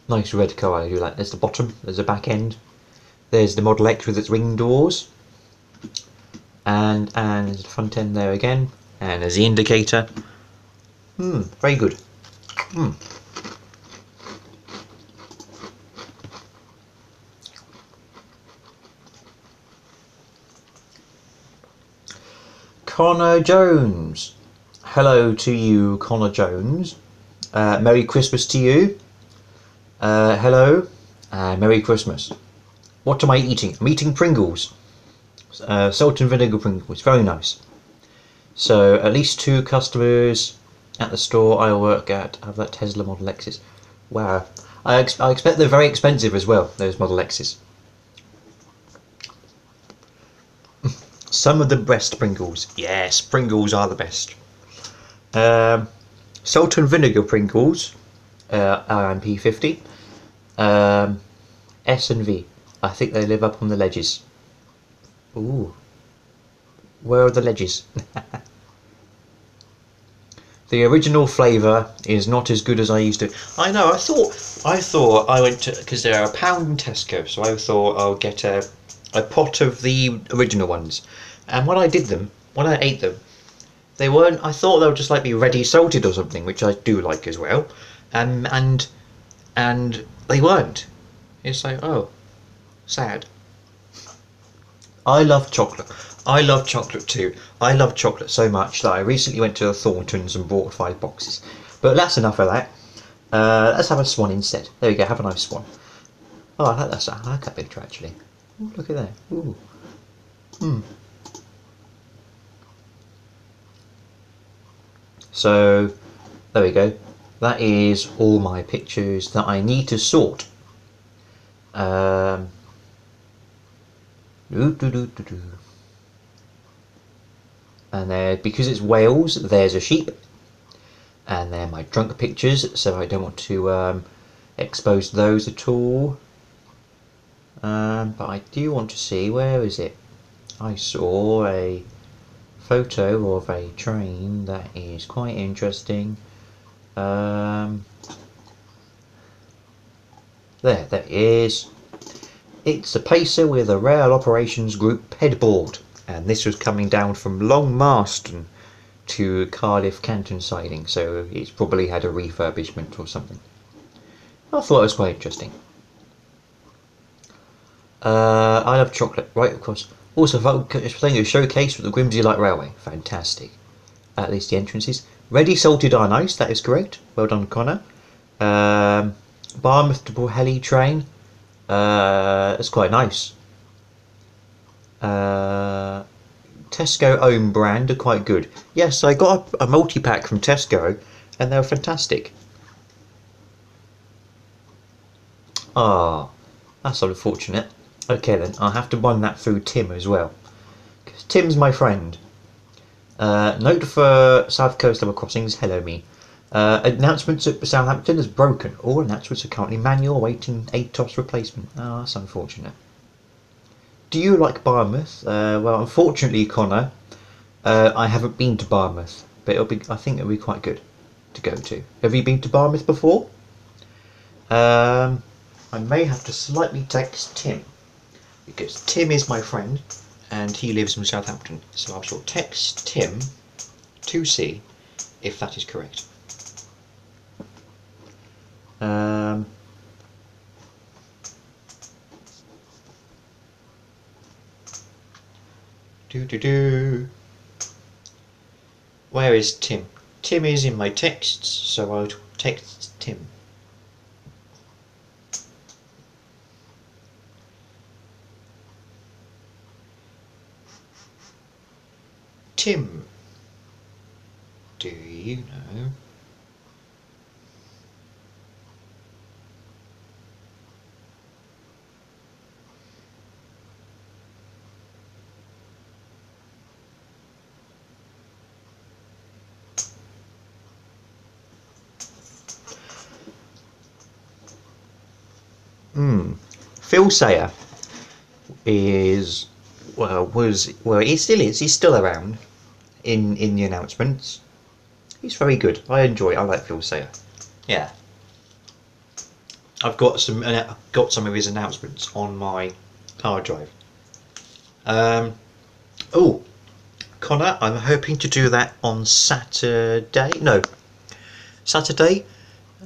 Speaker 1: Nice red colour. I do like. There's the bottom. There's the back end. There's the Model X with its wing doors, and there's the front end there again. And there's the indicator. Very good. Connor Jones. Hello to you, Connor Jones. Merry Christmas to you. Hello. Merry Christmas. What am I eating? I'm eating Pringles. Salt and vinegar Pringles. Very nice. So at least 2 customers at the store I work at have that Tesla Model X's. Wow. I expect they're very expensive as well, those Model X's. Some of the best Pringles. Yes, Pringles are the best. Salt and vinegar Pringles, RMP50. S and V. I think they live up on the ledges. Ooh. Where are the ledges? The original flavour is not as good as I used to. I know. I thought I went to, because they're £1 in Tesco, so I thought I'll get a pot of the original ones. And when I ate them, they weren't. I thought they would just like be ready salted or something, which I do like as well. And they weren't. It's like, oh, sad. I love chocolate. I love chocolate too. I love chocolate so much that I recently went to the Thorntons and bought 5 boxes. But that's enough of that. Let's have a swan instead. There we go, have a nice swan. Oh, I like that picture actually. Ooh, look at that. Ooh. So, there we go. That is all my pictures that I need to sort. And because it's Wales, there's a sheep, and they're my drunk pictures, so I don't want to expose those at all. But I do want to see, where is it? I saw a photo of a train that is quite interesting. There it is. It's a Pacer with a Rail Operations Group headboard, and this was coming down from Long Marston, to Cardiff Canton siding, so it's probably had a refurbishment or something. I thought it was quite interesting. I love chocolate, right, of course. Also, it's playing a showcase with the Grimsby Light Railway. Fantastic. At least the entrances. Ready salted iron ice, that is correct. Well done, Connor. Barmouth to Borhelly train. That's quite nice. Tesco own brand are quite good. Yes, I got a multi-pack from Tesco and they were fantastic. Ah, that's unfortunate. Okay then, I'll have to run that through Tim as well. Because Tim's my friend. Note for South Coast Level Crossings, hello me. Announcements at Southampton is broken. All announcements are currently manual, awaiting ATOS replacement. Oh, that's unfortunate. Do you like Barmouth? Well, unfortunately, Connor, I haven't been to Barmouth, but I think it'll be quite good to go to. Have you been to Barmouth before? I may have to slightly text Tim, because Tim is my friend, and he lives in Southampton. So I shall text Tim to see if that is correct. Where is Tim? Tim is in my texts, so I'll text Tim. Tim, do you know? Phil Sayer is he still is. He's still around in the announcements. He's very good. I enjoy it. I like Phil Sayer. Yeah. I've got some of his announcements on my hard drive. Oh, Connor, I'm hoping to do that on Saturday. No, Saturday.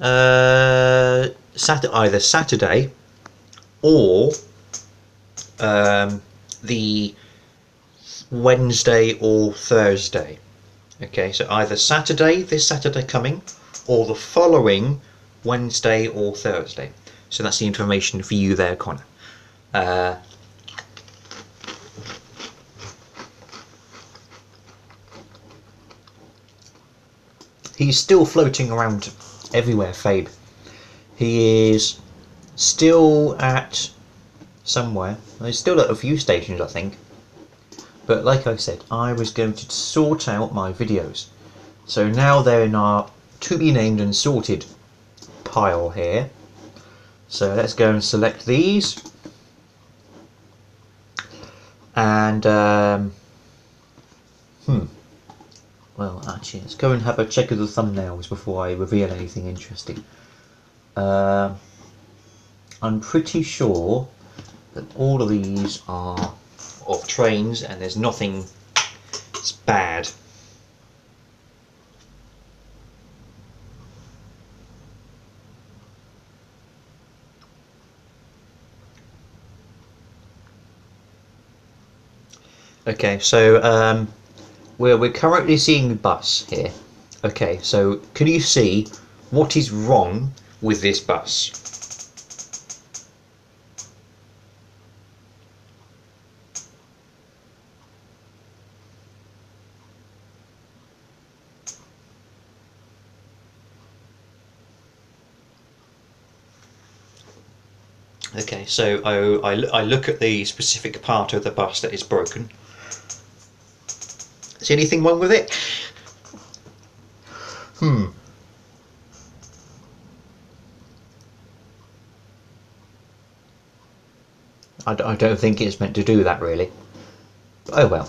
Speaker 1: Either Saturday or the Wednesday or Thursday. Okay, so either Saturday, this Saturday coming, or the following Wednesday or Thursday. So that's the information for you there, Connor. He's still floating around everywhere, Fabe. He is still at somewhere. He's still at a few stations, I think. But like I said, I was going to sort out my videos. So now they're in our to be named and sorted pile here. So let's go and select these. And well, actually, let's go and have a check of the thumbnails before I reveal anything interesting. I'm pretty sure that all of these are of trains and there's nothing that's bad. Okay, so we're currently seeing the bus here. Okay, so can you see what is wrong with this bus? Okay, so I look at the specific part of the bus that is broken. See anything wrong with it? I don't think it's meant to do that, really. Oh well.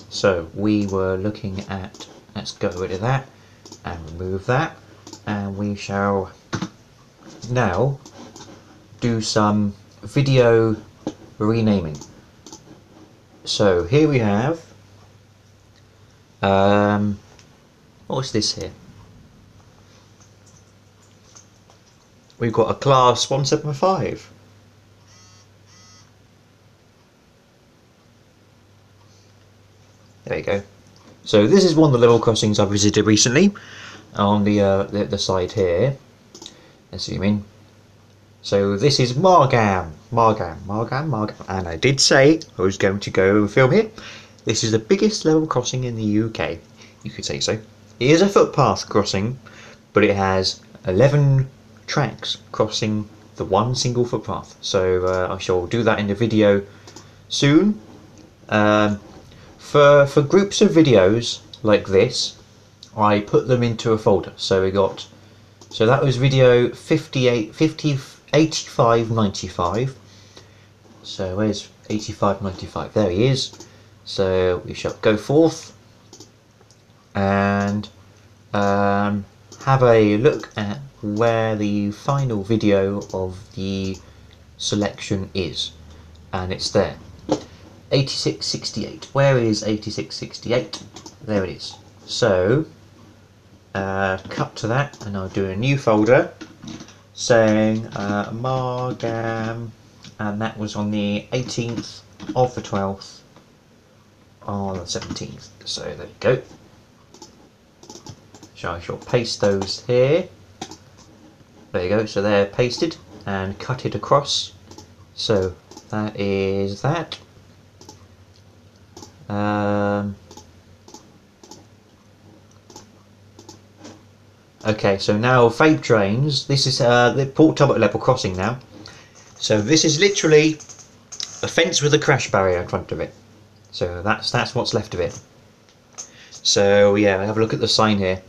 Speaker 1: So we were looking at, let's go rid of that and remove that, and we shall now do some video renaming. So here we have what's this here? We've got a class 175. There you go. So this is one of the level crossings I visited recently on the side here. Let's zoom in. So this is Margam, and I did say I was going to go film here. This is the biggest level crossing in the UK. You could say so. It is a footpath crossing, but it has 11 tracks crossing the one single footpath. So I shall do that in the video soon. For groups of videos like this, I put them into a folder. So that was video 85, 95. So where's 85, 95? There he is. So we shall go forth and have a look at where the final video of the selection is, and it's there. 8668. Where is 8668? There it is. So cut to that, and I'll do a new folder saying Margam, and that was on the 18th of the 12th on the 17th. So there you go. So I shall paste those here. There you go. So they're pasted, and cut it across. So that is that. Okay, so now Fabe Trains. This is the Port Talbot level crossing now. So this is literally a fence with a crash barrier in front of it. So that's what's left of it. So yeah, have a look at the sign here.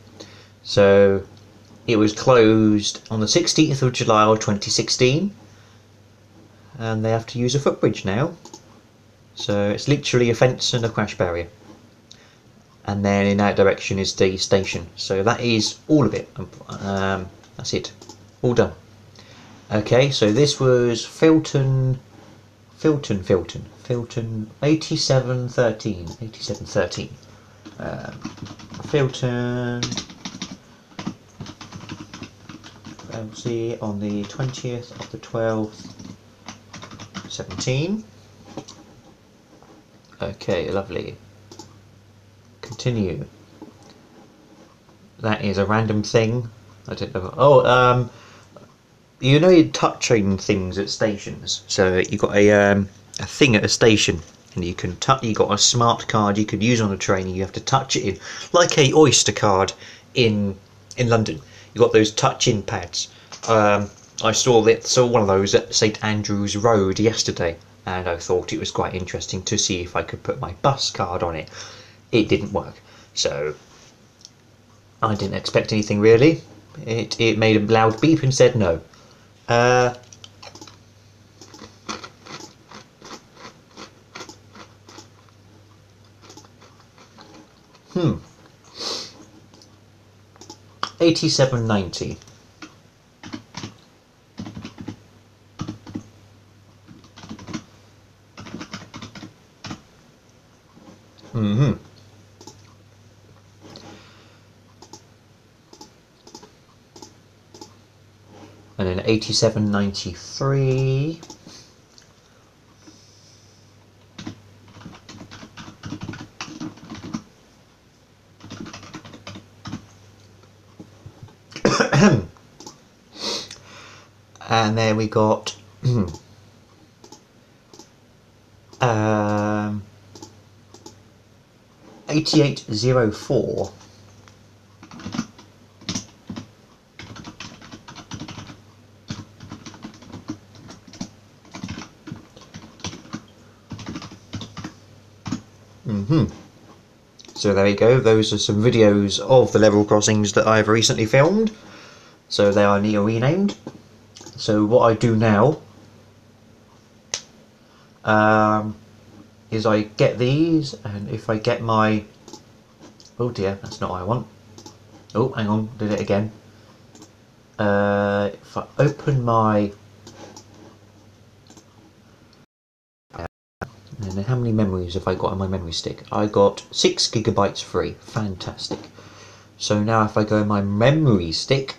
Speaker 1: So it was closed on the 16th of July of 2016, and they have to use a footbridge now. So it's literally a fence and a crash barrier, and then in that direction is the station. So that is all of it. That's it, all done. Okay, so this was Filton 8713. Filton LC on the 20th of the 12th 17. Okay, lovely. Continue. That is a random thing. I don't know. Oh, you know you touching things at stations. So you got a thing at a station, and you can you got a smart card you could use on a train. And you have to touch it in, like a Oyster card in London. You got those touch-in pads. I saw one of those at St Andrews Road yesterday, and I thought it was quite interesting to see if I could put my bus card on it. It didn't work, so I didn't expect anything really. It made a loud beep and said no. 8790. And then 8793. And then we got 8804. So there you go, those are some videos of the level crossings that I've recently filmed. So they are renamed. So what I do now is I get these, and if I get my... Oh dear, that's not what I want. Oh, hang on, did it again. if I open my... And how many memories have I got on my memory stick? I got 6 gigabytes free. Fantastic. So now if I go in my memory stick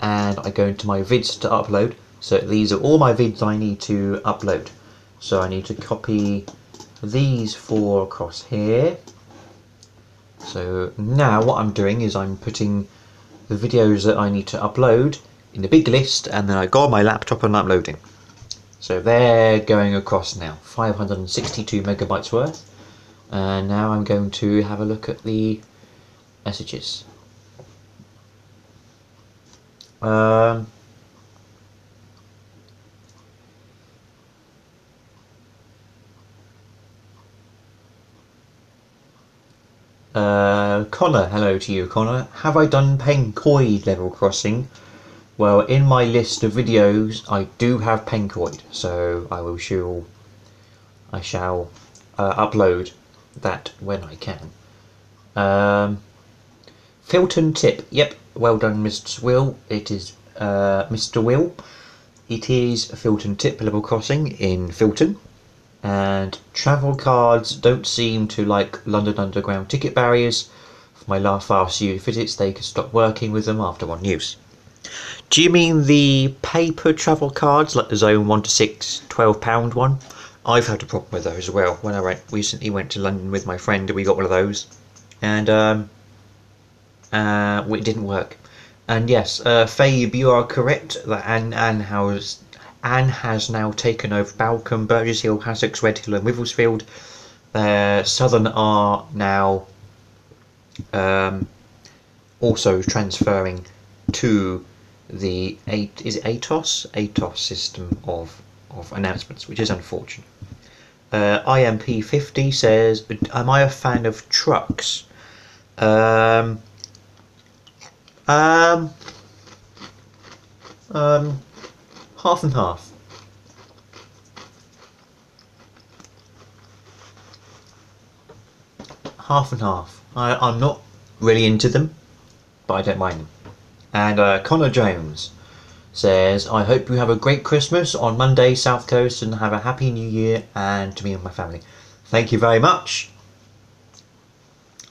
Speaker 1: and I go into my vids to upload, so these are all my vids I need to upload. So I need to copy these 4 across here. So now what I'm doing is I'm putting the videos that I need to upload in a big list, and then I go on my laptop and uploading. So they're going across now, 562 megabytes worth. And now I'm going to have a look at the messages. Connor, hello to you, Connor. Have I done Pencoid level crossing? Well, in my list of videos, I do have Pencoid, so I shall upload that when I can. Filton tip. Yep, well done, Mr. Will. It is Mr. Will. It is a Filton tip level crossing in Filton, and travel cards don't seem to like London Underground ticket barriers. For my last few visits, they could stop working with them after one use. Do you mean the paper travel cards, like the Zone 1 to 6 £12 one? I've had a problem with those as well. When I recently went to London with my friend, we got one of those, and it didn't work. And yes, Fabe, you are correct that Anne has now taken over Balcombe, Burgess Hill, Hassocks, Redhill and Wivelsfield. Southern are now also transferring to the ATOS system of announcements, which is unfortunate. IMP50 says, am I a fan of trucks? Half and half. Half and half. I'm not really into them, but I don't mind them. And Connor Jones says, I hope you have a great Christmas on Monday, South Coast, and have a happy New Year, and to me and my family. Thank you very much.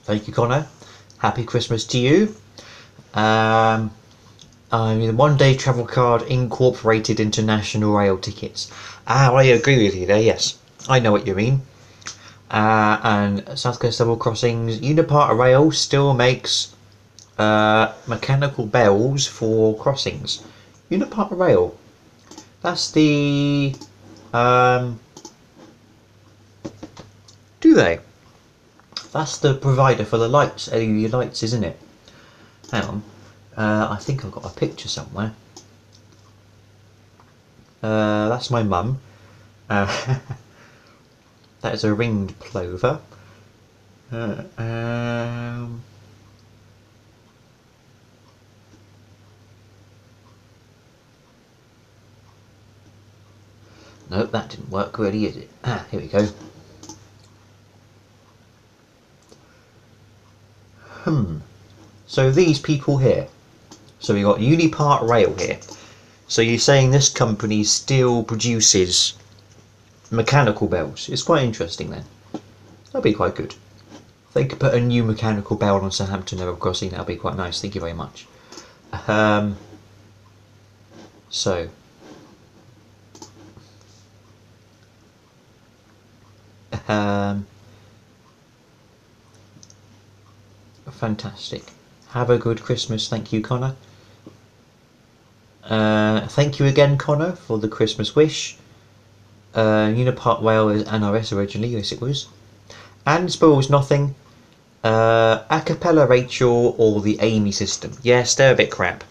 Speaker 1: Thank you, Connor. Happy Christmas to you. I mean, one-day travel card incorporated into National Rail tickets. I agree with you there, yes. I know what you mean. And South Coast Double Crossings, Unipart Rail still makes mechanical bells for crossings. Unipart Rail. That's the... do they? That's the provider for the lights, LED lights, isn't it? Hang on. I think I've got a picture somewhere. That's my mum. That is a ringed plover. Nope, that didn't work really, is it? Here we go. So these people here. So we got Unipart Rail here. So you're saying this company still produces mechanical bells? It's quite interesting then. That'd be quite good. If they could put a new mechanical bell on Southampton Level Crossing, that'd be quite nice. Thank you very much. So fantastic. Have a good Christmas. Thank you, Connor. Thank you again, Connor, for the Christmas wish. Unipart Rail is NRS originally, yes it was. And spoils nothing. Acapella Rachel or the Amy system. Yes, they're a bit crap.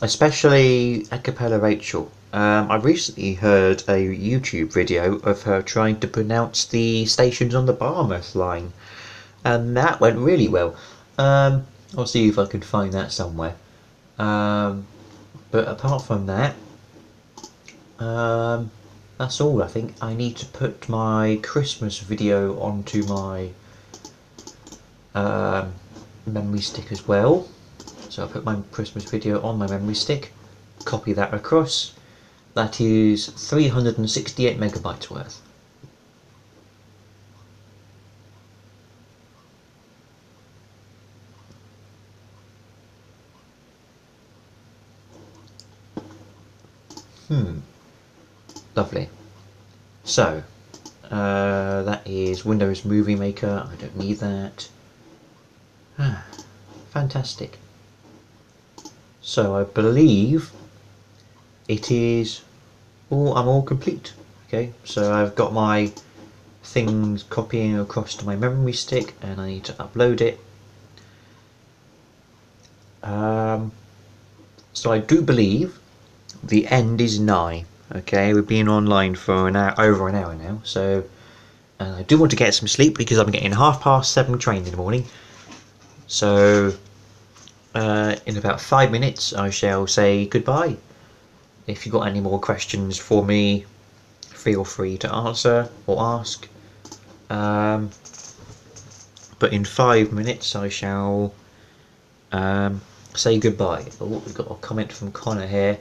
Speaker 1: Especially Acapella Rachel. I recently heard a YouTube video of her trying to pronounce the stations on the Barmouth line, and that went really well. I'll see if I can find that somewhere. But apart from that, that's all. I think I need to put my Christmas video onto my memory stick as well. So I'll put my Christmas video on my memory stick, copy that across. That is 368 megabytes worth. Lovely. So, that is Windows Movie Maker. I don't need that. Fantastic. So I believe it is all, I'm all complete. Okay, so I've got my things copying across to my memory stick and I need to upload it. So I do believe the end is nigh. Okay, we've been online for over an hour now, so I do want to get some sleep because I'm getting 7:30 train in the morning. So in about 5 minutes I shall say goodbye. If you've got any more questions for me, feel free to answer or ask. But in 5 minutes I shall say goodbye. Oh, we've got a comment from Connor here.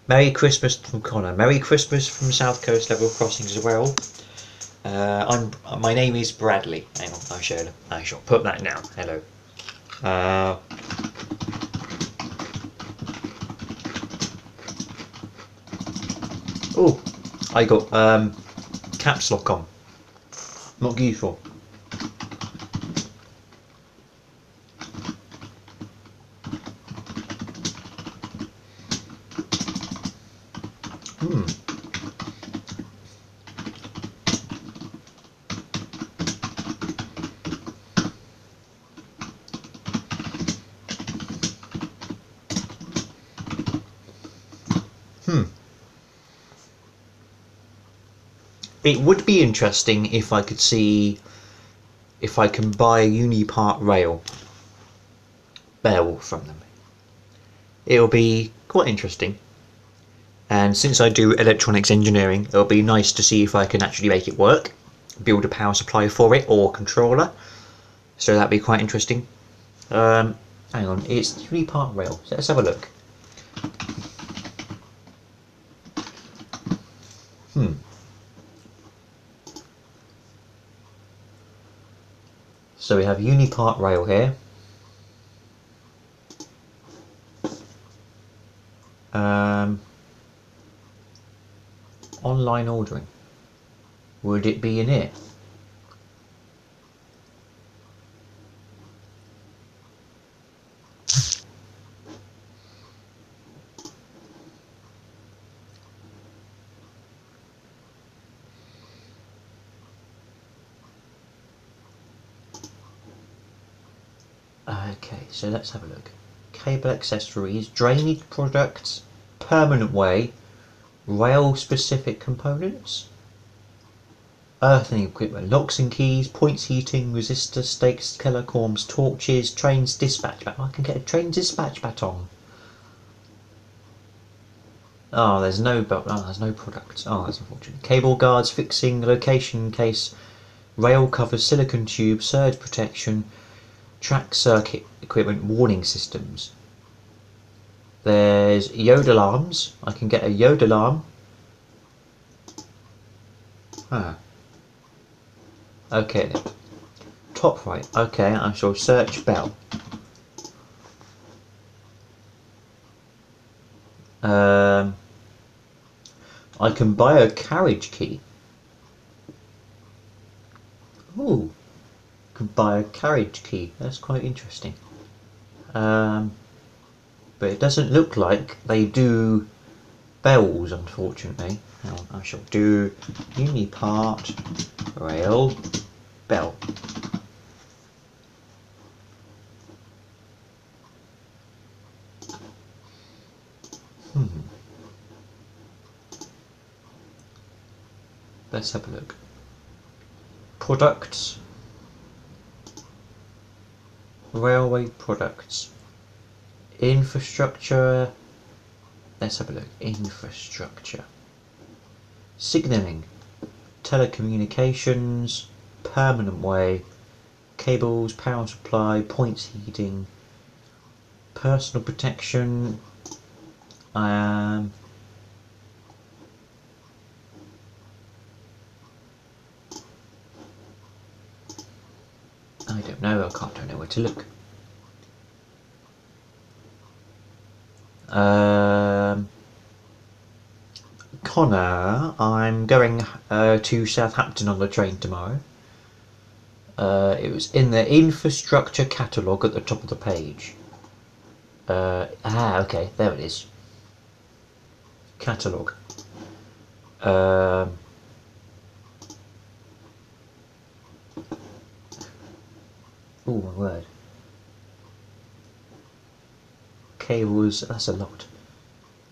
Speaker 1: Merry Christmas from Connor. Merry Christmas from South Coast Level Crossings as well. My name is Bradley. Hang on, I shall put that now. Hello. Oh, I got caps lock on. Not useful. It would be interesting if I could see if I can buy a Unipart rail bell from them. It'll be quite interesting. And since I do electronics engineering, it'll be nice to see if I can actually make it work, build a power supply for it or controller. So that'd be quite interesting. Hang on, it's Unipart rail. So let's have a look. So we have Unipart rail here. Online ordering. Would it be in here? Okay, so let's have a look. Cable accessories, drainage products, permanent way, rail specific components, earthing equipment, locks and keys, points heating, resistors, stakes, telecorms, torches, trains dispatch baton. I can get a train dispatch baton. Oh, there's no products. Oh, that's unfortunate. Cable guards, fixing, location case, rail covers, silicon tube, surge protection, track circuit equipment, warning systems. There's Yoda alarms. I can get a Yoda alarm. Okay then. Top right. Okay, I shall search bell. I can buy a carriage key. Ooh, can buy a carriage key. That's quite interesting. But it doesn't look like they do bells, unfortunately. Now I shall do Unipart rail bell. Let's have a look. Products. Railway products. Infrastructure. Let's have a look. Infrastructure. Signalling. Telecommunications. Permanent way. Cables, power supply, points heating. personal protection. I don't know. Don't know where to look. Connor, I'm going to Southampton on the train tomorrow. It was in the infrastructure catalogue at the top of the page. Okay, there it is. Catalogue. Oh my word. Cables, that's a lot.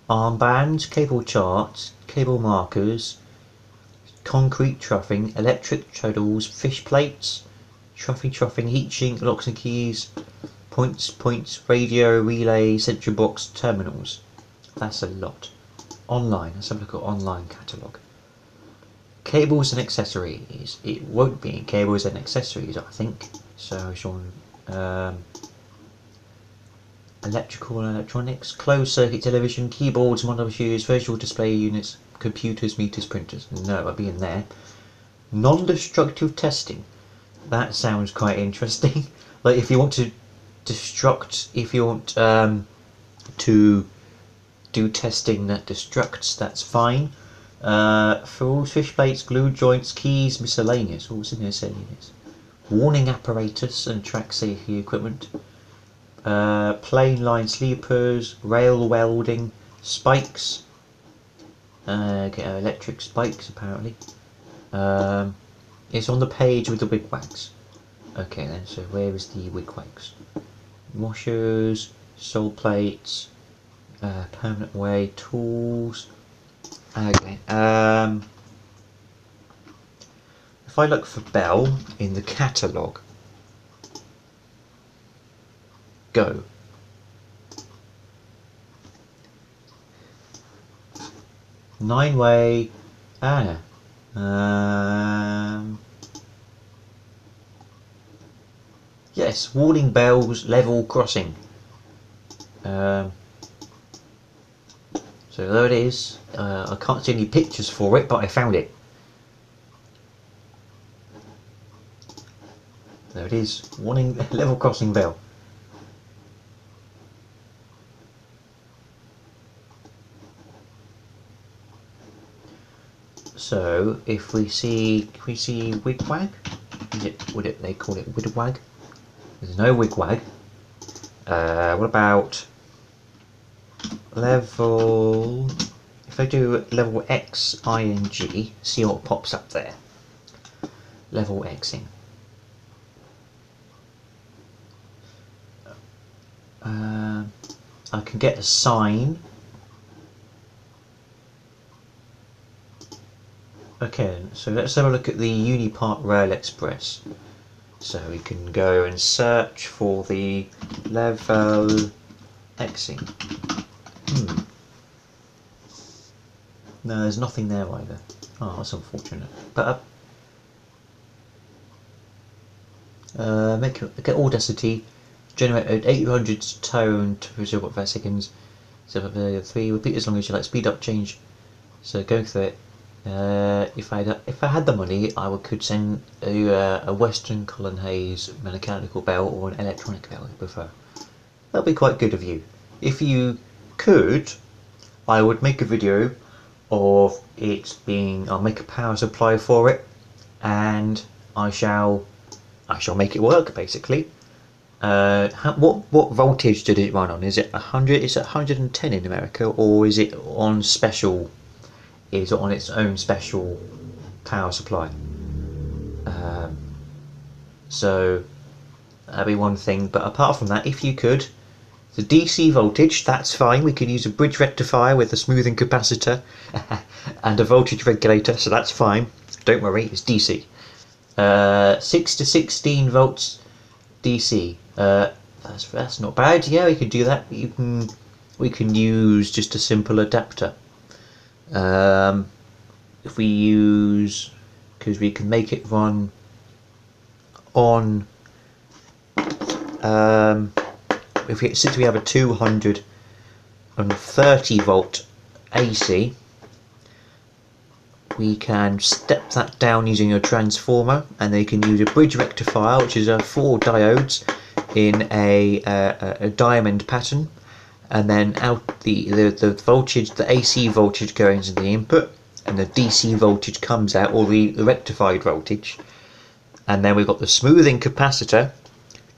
Speaker 1: Armbands, cable charts, cable markers, concrete troughing, electric treadles, fish plates, troughing, heat sink, locks and keys, points, radio, relay, central box, terminals. That's a lot. Online, let's have a look at online catalogue. Cables and accessories. It won't be in cables and accessories, I think. So, Sean, electrical and electronics, closed circuit television, keyboards, monitors, virtual display units, computers, meters, printers. No, I'll be in there. Non-destructive testing. That sounds quite interesting. Like if you want to destruct, if you want to do testing that destructs, that's fine. Fools, fish plates, glue joints, keys, miscellaneous. What's in miscellaneous? Warning apparatus and track safety equipment. Plain line sleepers, rail welding, spikes. Electric spikes apparently. It's on the page with the wigwags. Okay then, so where is the wigwags? Washers, sole plates, permanent way, tools. Okay. If I look for bell in the catalogue, go. Nine-way. Yes, warning bells, level crossing. So there it is. I can't see any pictures for it, but I found it. There it is. Warning level crossing bell. So if we see wigwag, they call it wigwag? There's no wigwag. What about level? If I do level X ing, see what pops up there. Level Xing. I can get a sign. Okay, so let's have a look at the Unipart Rail Express. So we can go and search for the level Xing. No, there's nothing there either. Oh, that's unfortunate. But get Audacity, generate 800 tone to 0.5 seconds. So 3, repeat as long as you like. Speed up, change. So go through it. If I had the money, I could send a Western Colin Hayes mechanical bell or an electronic bell, if you prefer. That'd be quite good of you. If you could, I would make a video of it being. I'll make a power supply for it, and I shall make it work basically. What voltage did it run on? Is it 100? Is it 110 in America, or is it on special? Is it on its own special power supply? So that'd be one thing. But apart from that, if you could, the DC voltage, that's fine. We can use a bridge rectifier with a smoothing capacitor and a voltage regulator, so that's fine. Don't worry, it's DC. 6 to 16 volts DC. That's not bad. Yeah, we could do that. We can use just a simple adapter. If we use, because we can make it run on since we have a 230 volt AC, we can step that down using a transformer, and they can use a bridge rectifier, which is 4 diodes in a diamond pattern, and then out the voltage, the AC voltage goes into the input, and the DC voltage comes out, or the rectified voltage, and then we've got the smoothing capacitor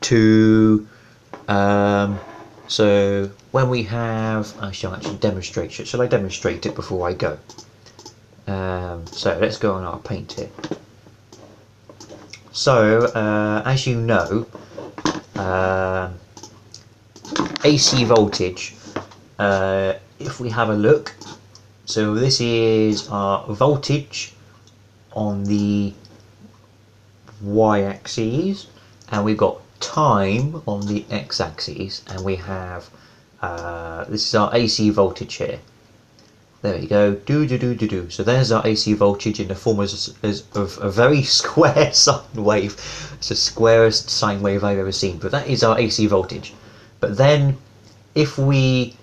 Speaker 1: to so when we have, I shall actually demonstrate it. Shall I demonstrate it before I go? So let's go on our paint here. So as you know, AC voltage, if we have a look, so this is our voltage on the y-axis, and we've got time on the x-axis, and we have this is our AC voltage here. There we go. So there's our AC voltage in the form of a very square sine wave. It's the squarest sine wave I've ever seen. But that is our AC voltage. But then, if we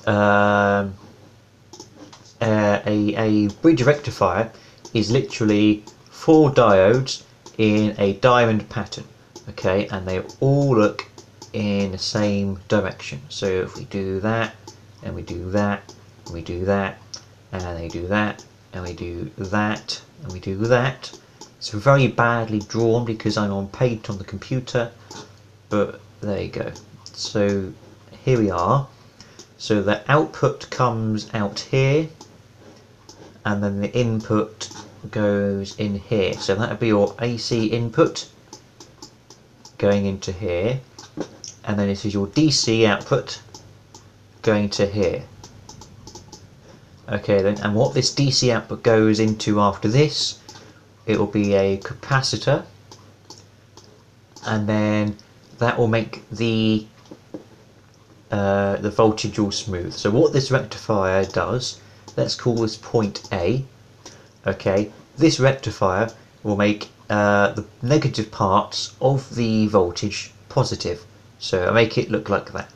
Speaker 1: a bridge rectifier is literally 4 diodes in a diamond pattern. Okay, and they all look in the same direction. So if we do that, and we do that, and we do that, and they do that, and we do that, and we do that. It's very badly drawn because I'm on paint on the computer, but there you go. So here we are. So the output comes out here, and then the input goes in here. So that would be your AC input going into here, and then this is your DC output going to here. Okay then, and what this DC output goes into after this, it will be a capacitor, and then that will make the voltage all smooth. So what this rectifier does, let's call this point A. Okay, this rectifier will make the negative parts of the voltage positive, so I make it look like that.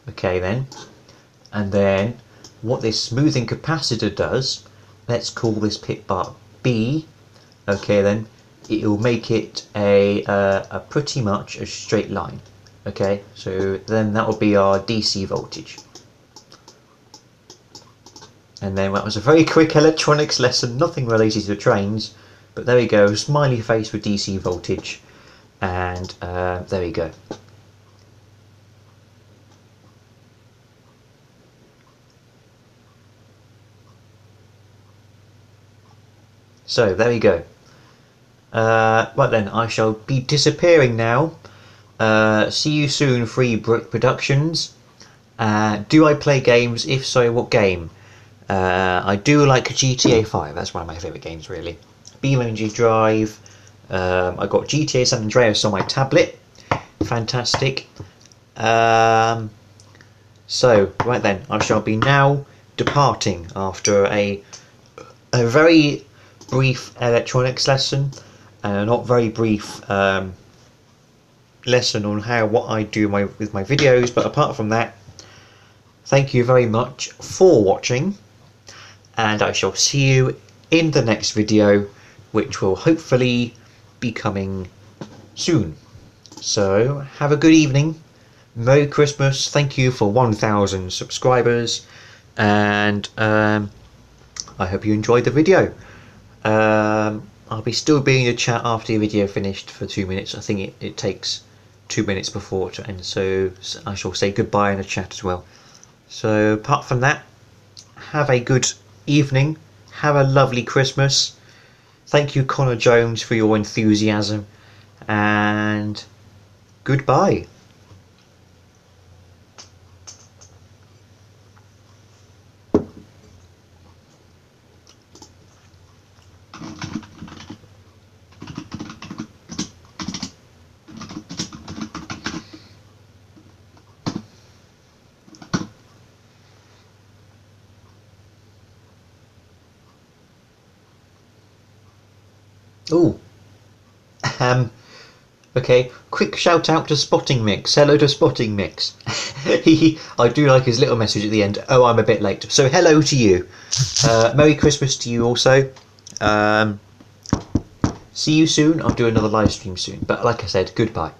Speaker 1: Okay then, and then what this smoothing capacitor does, let's call this pit bar B. Okay then, it will make it a pretty much a straight line. Okay, so then that will be our DC voltage. And then that was a very quick electronics lesson, nothing related to trains, but there we go, smiley face with DC voltage, and there we go. So there we go. Right then, I shall be disappearing now. See you soon, Free Brick Productions. Do I play games? If so, what game? I do like GTA 5, that's one of my favourite games really. BeamNG Drive, I got GTA San Andreas on my tablet, fantastic. So, right then, I shall be now departing after a very brief electronics lesson, and a not very brief lesson on what I do with my videos, but apart from that, thank you very much for watching, and I shall see you in the next video, which will hopefully be coming soon. So have a good evening, Merry Christmas, thank you for 1,000 subscribers, and I hope you enjoyed the video. I'll be still being in the chat after the video finished for 2 minutes. I think it takes 2 minutes before to end, so I shall say goodbye in the chat as well. So apart from that, have a good evening, have a lovely Christmas. Thank you, Connor Jones, for your enthusiasm, and goodbye. Oh, Okay, quick shout out to Spotting Mix. Hello to Spotting Mix. I do like his little message at the end. Oh, I'm a bit late. So hello to you. Merry Christmas to you also. See you soon. I'll do another live stream soon. But like I said, goodbye.